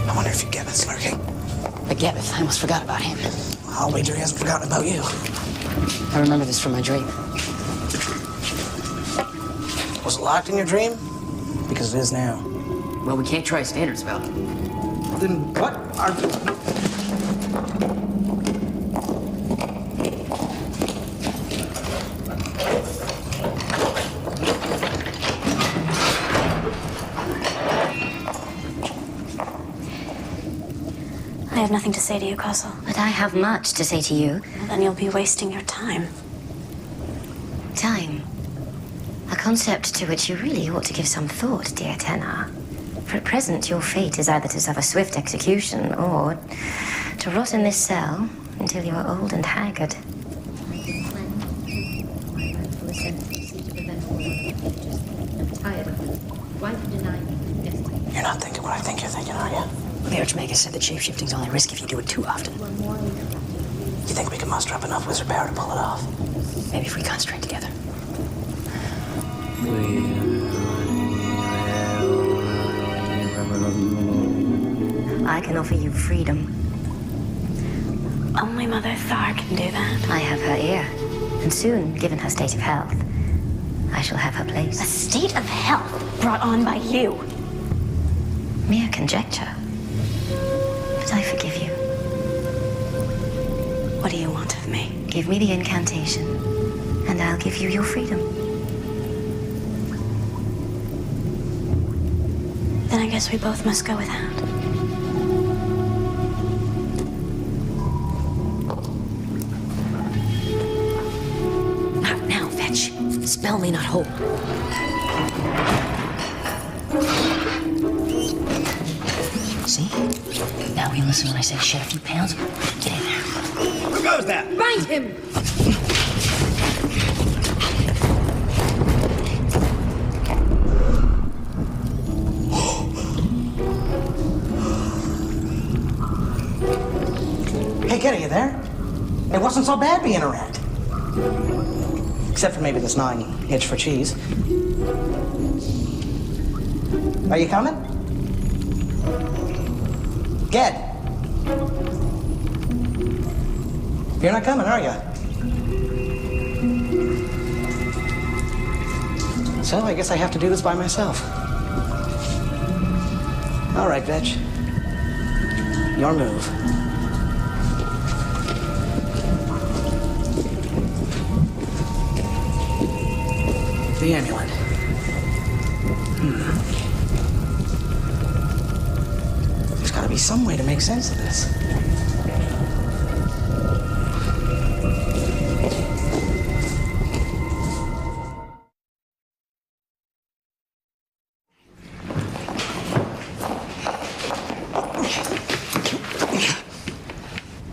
I wonder if Gebeth's lurking. But Gebeth, I almost forgot about him. I'll wager he hasn't forgotten about you. I remember this from my dream. Was it locked in your dream? Because it is now. Well, we can't try a standard spell. Then what are... I have nothing to say to you, Castle. But I have much to say to you. Well, then you'll be wasting your time. Time. A concept to which you really ought to give some thought, dear Tenar. For at present, your fate is either to suffer swift execution or to rot in this cell until you are old and haggard. You're not thinking what I think you're thinking, are you? The Archmagus said that shapeshifting's only risk if you do it too often. You think we can muster up enough wizard power to pull it off? Maybe if we concentrate together. I can offer you freedom. Only Mother Thar can do that. I have her ear. And soon, given her state of health, I shall have her place. A state of health brought on by you. Mere conjecture. But I forgive you. What do you want of me? Give me the incantation, and I'll give you your freedom. Then I guess we both must go without. Not now, Fetch. The spell may not hold. See? Now you listen when I say shed a few pounds. Get in there. Who goes that? Bind him! Hey, kid, are you there? It wasn't so bad being a rat. Except for maybe this gnawing itch for cheese. Are you coming? Ged. You're not coming, are you? So I guess I have to do this by myself. All right, Vetch. Your move. The amulet. There's got to be some way to make sense of this.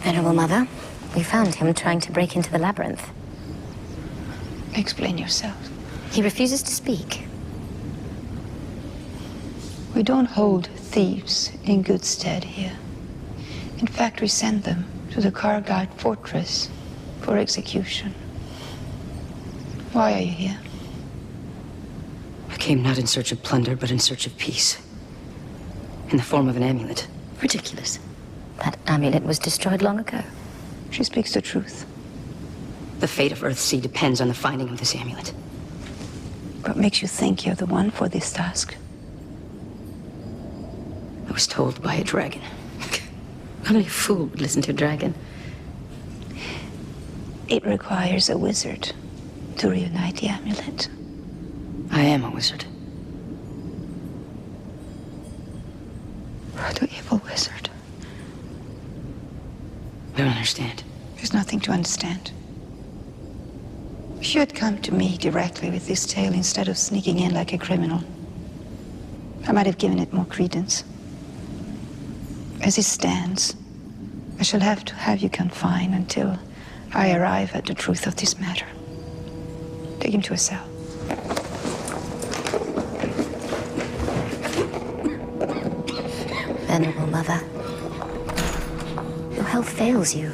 Venerable Mother, we found him trying to break into the labyrinth. Explain yourself. He refuses to speak. We don't hold thieves in good stead here. In fact, we send them to the Kargite fortress for execution. Why are you here? I came not in search of plunder, but in search of peace. In the form of an amulet. Ridiculous. That amulet was destroyed long ago. She speaks the truth. The fate of Earthsea depends on the finding of this amulet. What makes you think you're the one for this task? I was told by a dragon. Only a fool would listen to a dragon. It requires a wizard to reunite the amulet. I am a wizard. The evil wizard. I don't understand. There's nothing to understand. If you had come to me directly with this tale instead of sneaking in like a criminal, I might have given it more credence. As it stands, I shall have to have you confined until I arrive at the truth of this matter. Take him to a cell. Venerable Mother, your health fails you.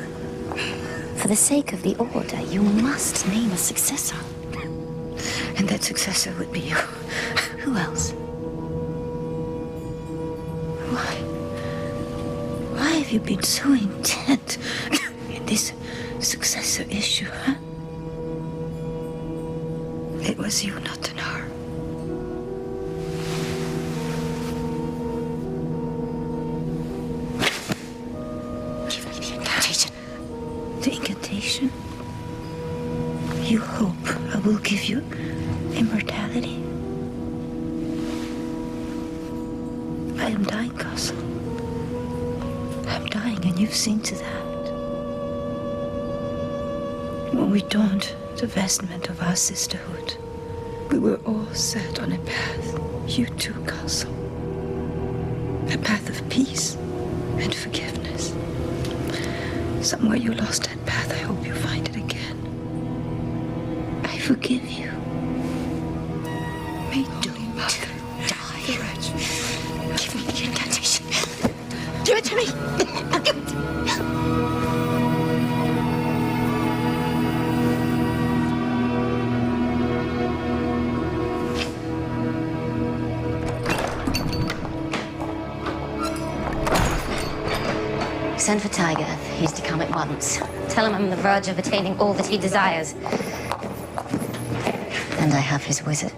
For the sake of the Order, you must name a successor. And that successor would be you. Who else? Why have you been so intent in this successor issue, huh? It was you, not Tanar. Give me the incantation. The incantation? You hope I will give you immortality? I am dying, Castle. I'm dying, and you've seen to that. When we donned the vestment of our sisterhood, we were all set on a path, you too, Castle. A path of peace and forgiveness. Somewhere you lost that path, I hope you find it again. I forgive you. May don't die. Give me the incantation. Give it to me. I'll give it to you. Send for Tiger. He's to come at once. Tell him I'm on the verge of attaining all that he desires. And I have his wizard.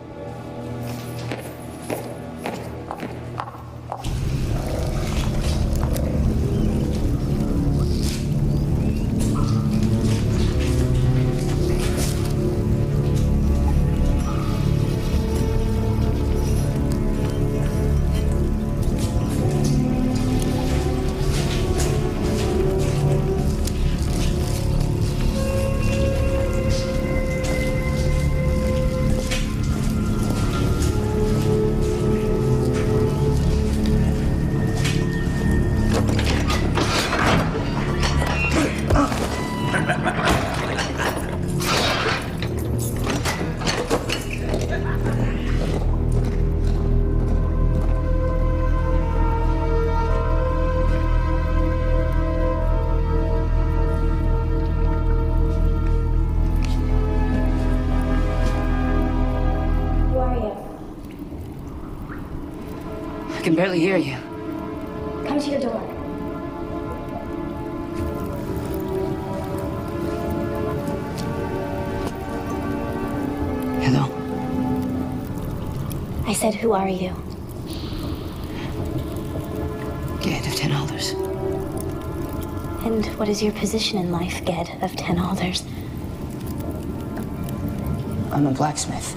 I can barely hear you. Come to your door. Hello. I said, who are you? Ged of 10 Alders. And what is your position in life, Ged of 10 Alders? I'm a blacksmith.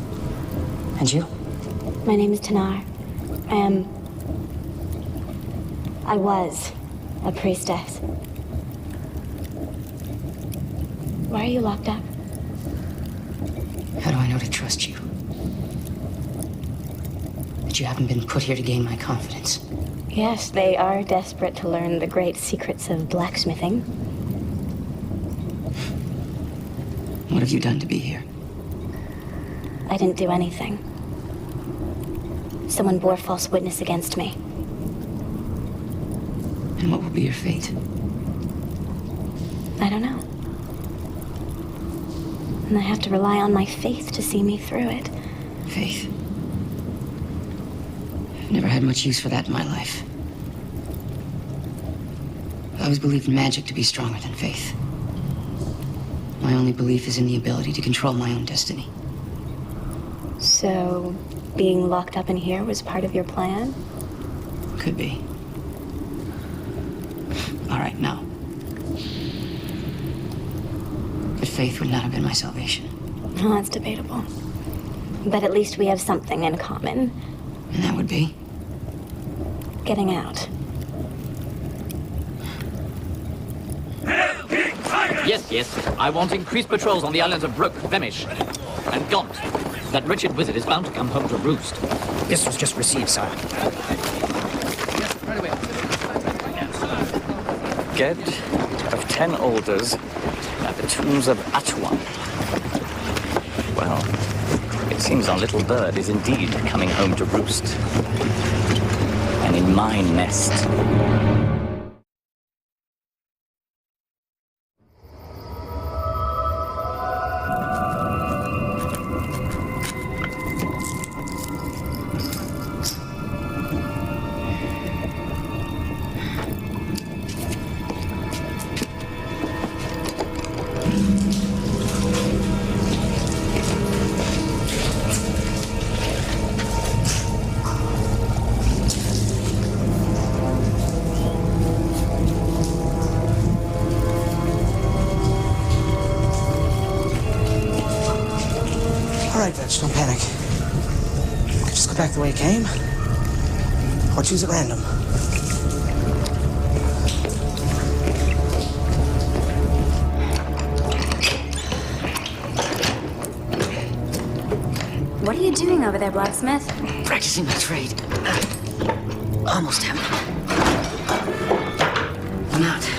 And you? My name is Tanar. I was a priestess. Why are you locked up? How do I know to trust you? That you haven't been put here to gain my confidence. Yes, they are desperate to learn the great secrets of blacksmithing. What have you done to be here? I didn't do anything. Someone bore false witness against me. And what will be your fate? I don't know. And I have to rely on my faith to see me through it. Faith? I've never had much use for that in my life. I always believed magic to be stronger than faith. My only belief is in the ability to control my own destiny. So, being locked up in here was part of your plan? Could be. All right, no. But faith would not have been my salvation. Well, that's debatable. But at least we have something in common. And that would be? Getting out. Yes, yes. I want increased patrols on the islands of Brook, Vemish, and Gaunt. That wretched wizard is bound to come home to roost. This was just received, sir. Ged of 10 alders at the tombs of Atuan. Well, it seems our little bird is indeed coming home to roost. And in my nest. Don't panic. Just go back the way you came. Or choose at random. What are you doing over there, blacksmith? Practicing my trade. Almost have it. I'm out.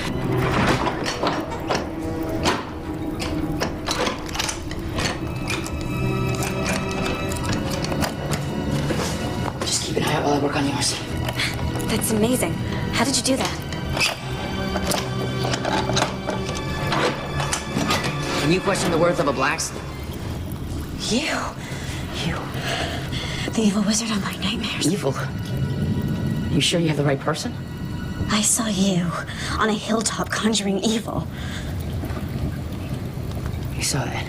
Keep an eye out while I work on yours. That's amazing. How did you do that? Can you question the worth of a blacksmith? You. The evil wizard on my nightmares. Evil? You sure you have the right person? I saw you on a hilltop conjuring evil. You saw that?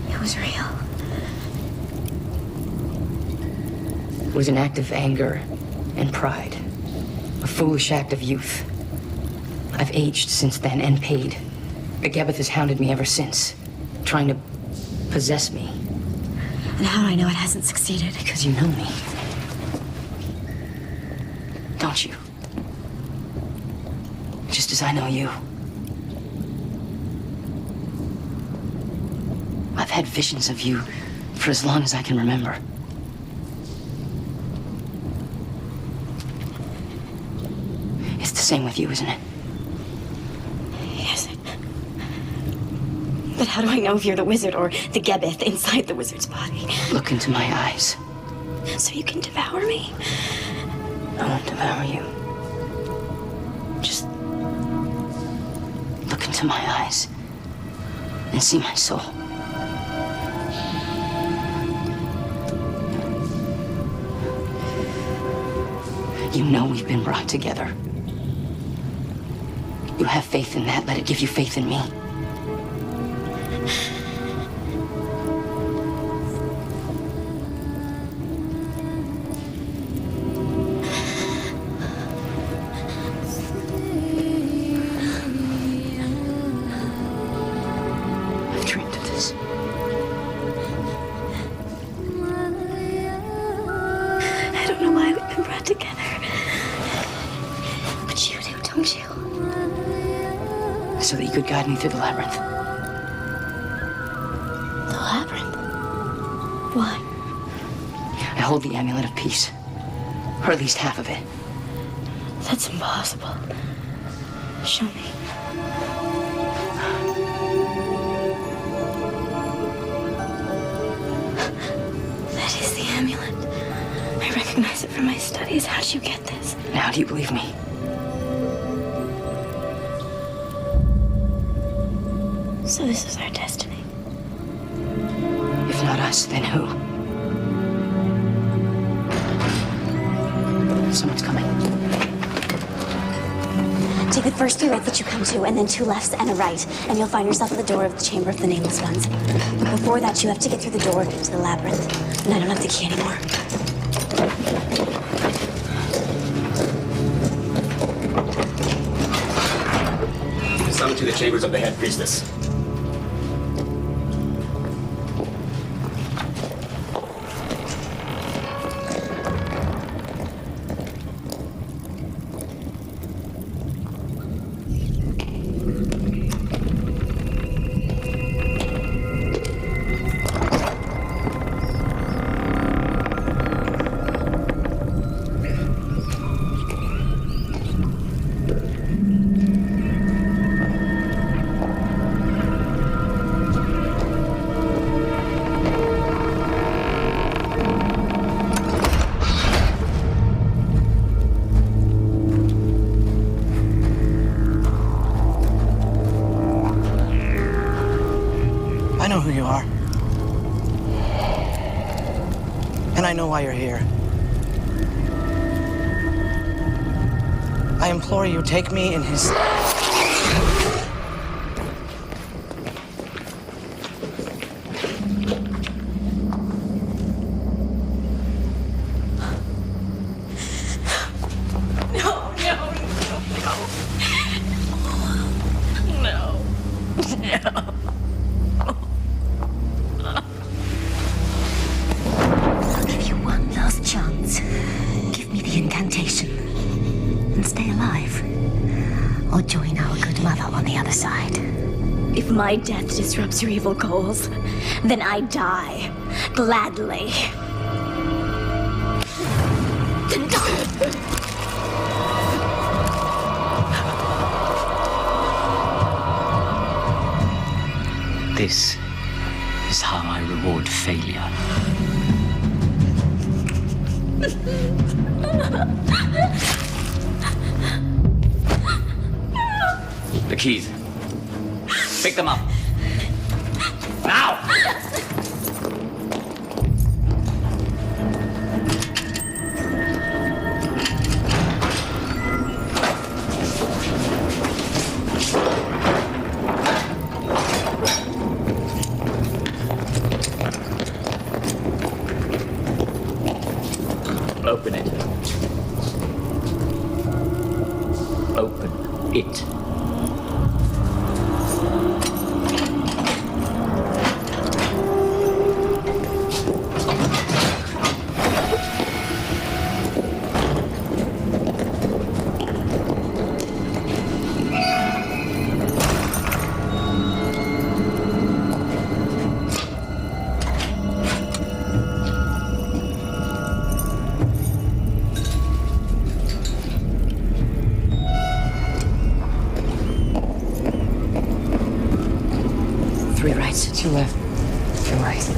It was real. It was an act of anger and pride. A foolish act of youth. I've aged since then and paid. The Gebeth has hounded me ever since, trying to possess me. And how do I know it hasn't succeeded? Because you know me. Don't you? Just as I know you. I've had visions of you for as long as I can remember. It's the same with you, isn't it? Yes. But how do I know if you're the wizard or the Gebeth inside the wizard's body? Look into my eyes. So you can devour me? I won't devour you. Just look into my eyes and see my soul. You know we've been brought together. You have faith in that. Let it give you faith in me. I've dreamed of this. I don't know why we've been brought together. But you do, don't you? So that you could guide me through the labyrinth. The labyrinth? Why? I hold the amulet of peace. Or at least half of it. That's impossible. Show me. That is the amulet. I recognize it from my studies. How did you get this? Now do you believe me? So this is our destiny. If not us, then who? Someone's coming. Take the first 3 right that you come to, and then 2 lefts and a right, and you'll find yourself at the door of the Chamber of the Nameless Ones. But before that, you have to get through the door to the labyrinth. And I don't have the key anymore. Summon to the chambers of the head priestess. And I know why you're here. I implore you, take me in his... I'll give you one last chance. Give me the incantation and stay alive. Or join our good mother on the other side. If my death disrupts your evil goals, then I die gladly. This is how I reward failure. The keys. Pick them up. Now! Open it. Open it. Three rights, two left, two right.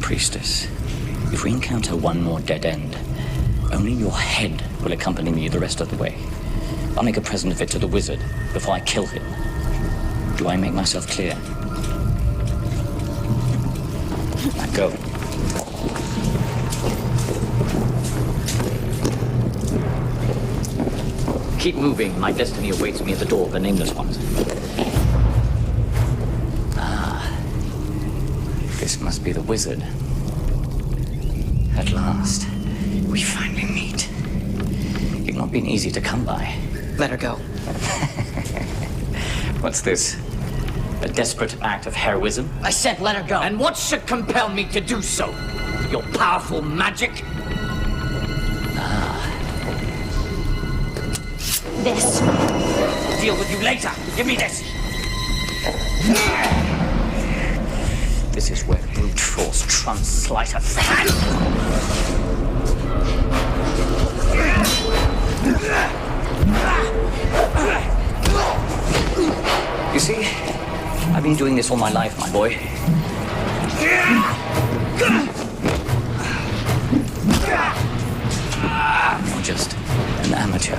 Priestess, if we encounter one more dead end, only your head will accompany me the rest of the way. I'll make a present of it to the wizard before I kill him. Do I make myself clear? Now go. Keep moving. My destiny awaits me at the door of the Nameless Ones. This must be the wizard. At last, we finally meet. You've not been easy to come by. Let her go. What's this? A desperate act of heroism? I said let her go. And what should compel me to do so? Your powerful magic? This. Deal with you later. Give me this. This is where brute force trumps sleight of hand. You see, I've been doing this all my life, my boy. You're just an amateur.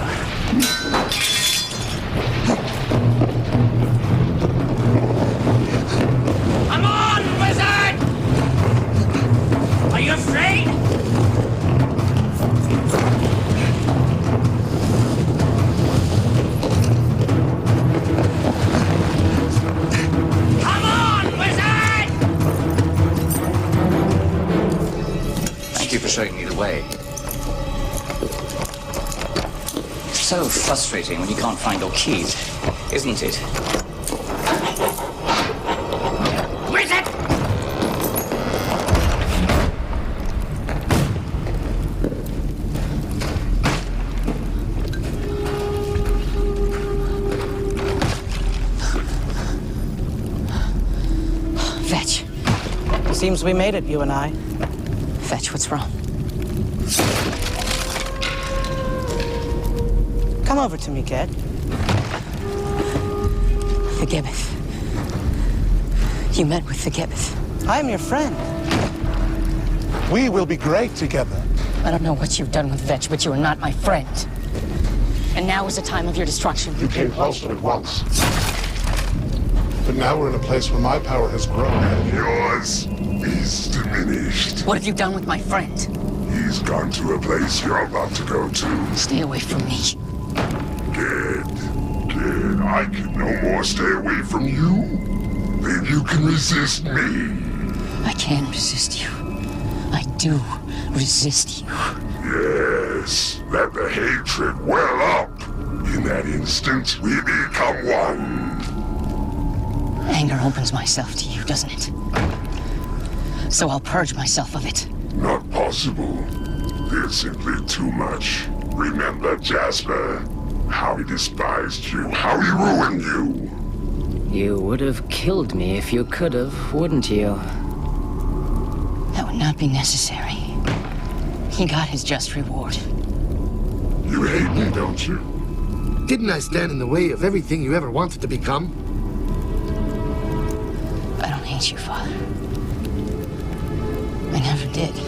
Come on, wizard! Are you afraid? Come on, wizard! for showing me the way. It's so frustrating when you can't find your keys, isn't it? Wizard! Fetch. Seems we made it, you and I. Fetch, what's wrong? Come over to me, kid. The Gibbeth. You met with the Gibbeth. I'm your friend. We will be great together. I don't know what you've done with Vetch, but you are not my friend. And now is the time of your destruction. You came closer at once. But now we're in a place where my power has grown and yours is diminished. What have you done with my friend? He's gone to a place you're about to go to. Stay away from me. Good. I can no more stay away from you than you can resist me. I can resist you. I do resist you. Yes, let the hatred well up. In that instant, we become one. Anger opens myself to you, doesn't it? So I'll purge myself of it. Not possible. There's simply too much. Remember Jasper? How he despised you, how he ruined you. You would have killed me if you could have, wouldn't you? That would not be necessary. He got his just reward. You hate me, don't you? Didn't I stand in the way of everything you ever wanted to become? I don't hate you, Father. I never did.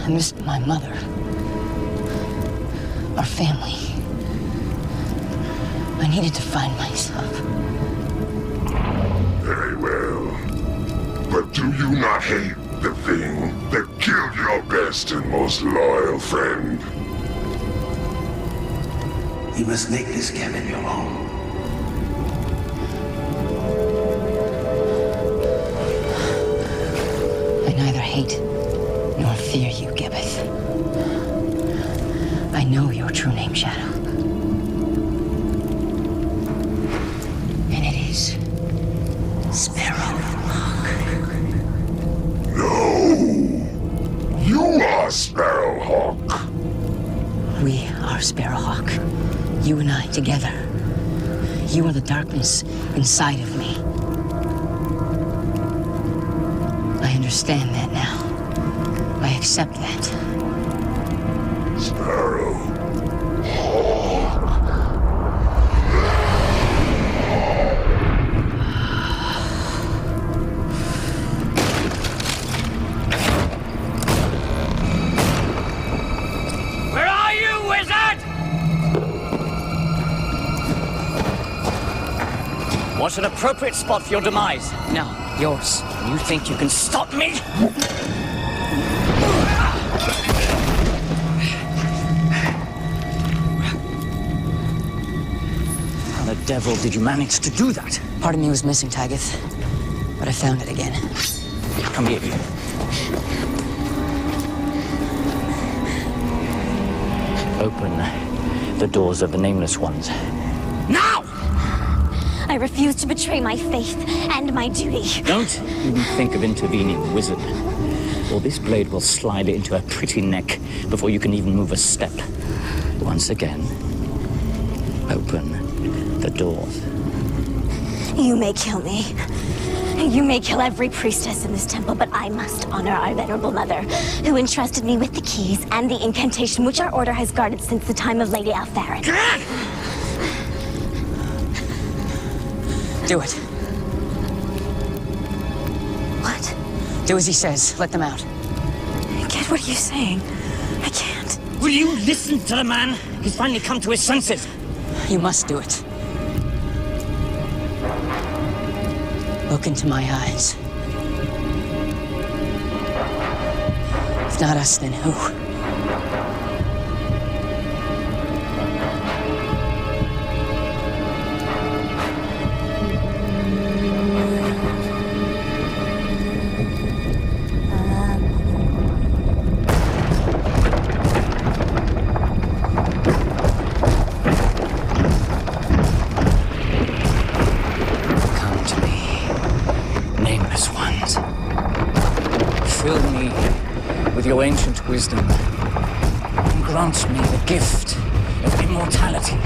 I missed my mother. Our family. I needed to find myself. Very well. But do you not hate the thing that killed your best and most loyal friend? You must make this cabin your home. I neither hate nor fear you, Gibbeth. I know your true name, Shadow. And it is Sparrowhawk. No! You are Sparrowhawk. We are Sparrowhawk. You and I together. You are the darkness inside of me. I understand that now. I accept that. Sparrow. Where are you, wizard? What's an appropriate spot for your demise? No, yours. You think you can stop me? How the devil did you manage to do that? Part of me was missing, Tygath, but I found it again. Come here, you. Open the doors of the Nameless Ones. Now! I refuse to betray my faith and my duty. Don't even think of intervening, wizard. Or this blade will slide into a pretty neck before you can even move a step. Once again, open the doors. You may kill me. You may kill every priestess in this temple, but I must honor our venerable mother, who entrusted me with the keys and the incantation which our order has guarded since the time of Lady Alfarin. Do it. What? Do as he says. Let them out. Kid, what are you saying? I can't. Will you listen to the man? He's finally come to his senses. You must do it. Look into my eyes. If not us, then who? fill me with your ancient wisdom and grant me the gift of immortality.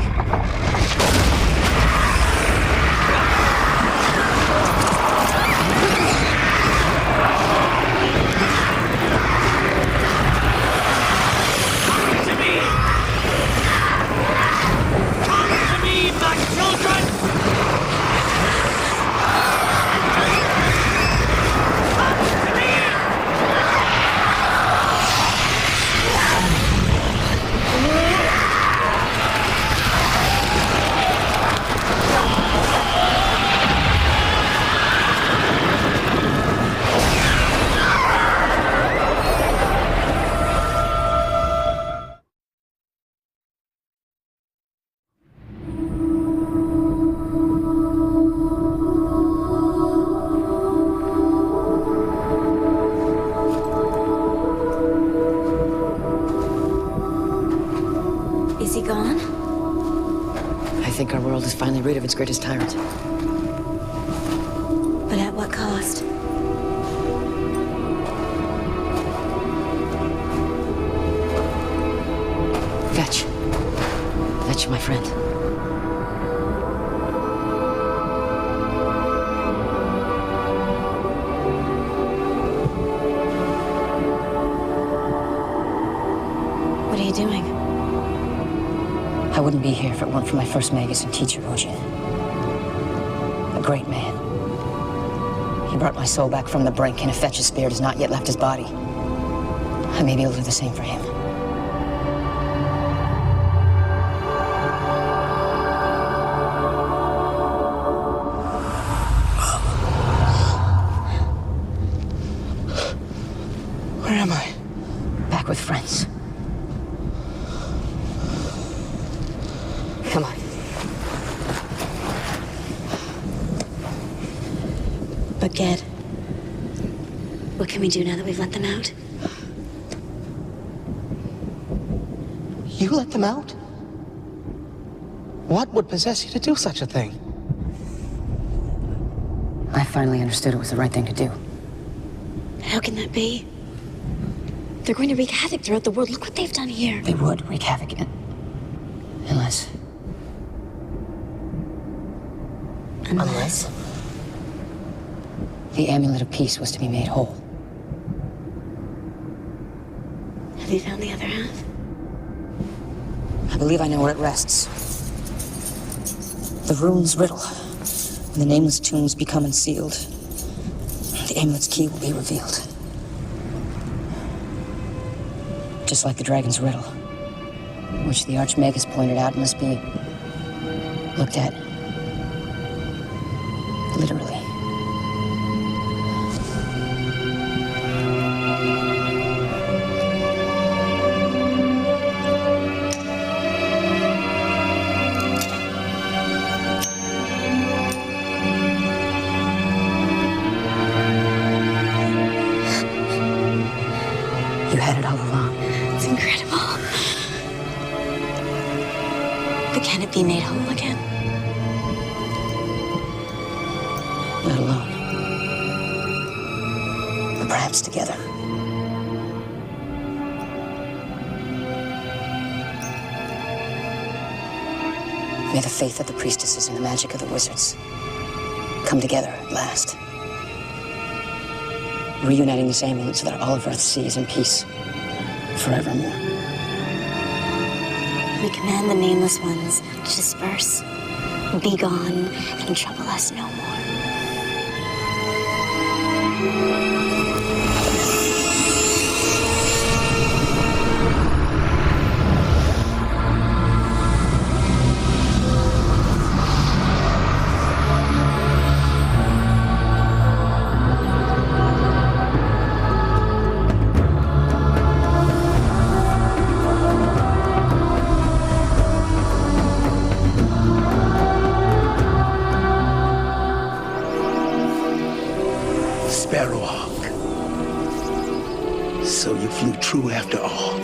Is he gone? I think our world is finally rid of its greatest tyrant. But at what cost? Fetch. Fetch, my friend. What are you doing? I wouldn't be here if it weren't for my first Magus and teacher, Ojin. A great man. He brought my soul back from the brink, and if Fetch's spirit has not yet left his body, I may be able to do the same for him. Where am I? Back with friends. Come on. But Ged, what can we do now that we've let them out? You let them out? What would possess you to do such a thing? I finally understood it was the right thing to do. How can that be? They're going to wreak havoc throughout the world. Look what they've done here. They would wreak havoc, unless... Unless? The amulet of peace was to be made whole. Have you found the other half? I believe I know where it rests. The rune's riddle. When the nameless tombs become unsealed, the amulet's key will be revealed. Just like the dragon's riddle, which the Archmagus pointed out must be looked at literally. You had it all along. It's incredible. But can it be made whole again? Not alone. But perhaps together. May the faith of the priestesses and the magic of the wizards come together at last. Reuniting this amulet so that all of Earthsea is in peace forevermore. We command the Nameless Ones to disperse, be gone, and trouble us no more. So you flew true after all.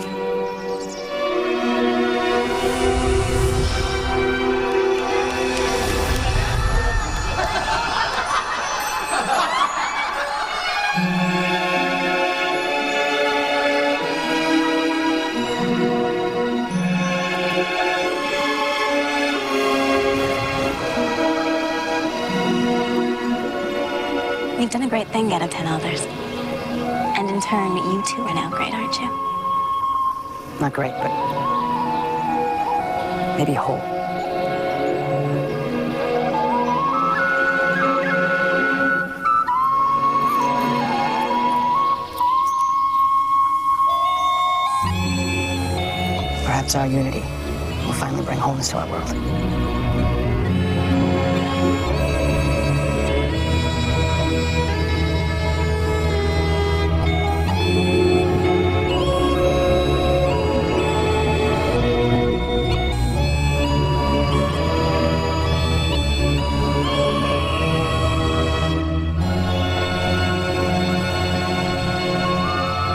and get it to others. And in turn, you two are now great, aren't you? Not great, but maybe whole. Perhaps our unity will finally bring wholeness to our world.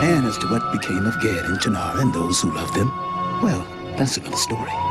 And as to what became of Gad and Janara and those who loved them, well, that's another story.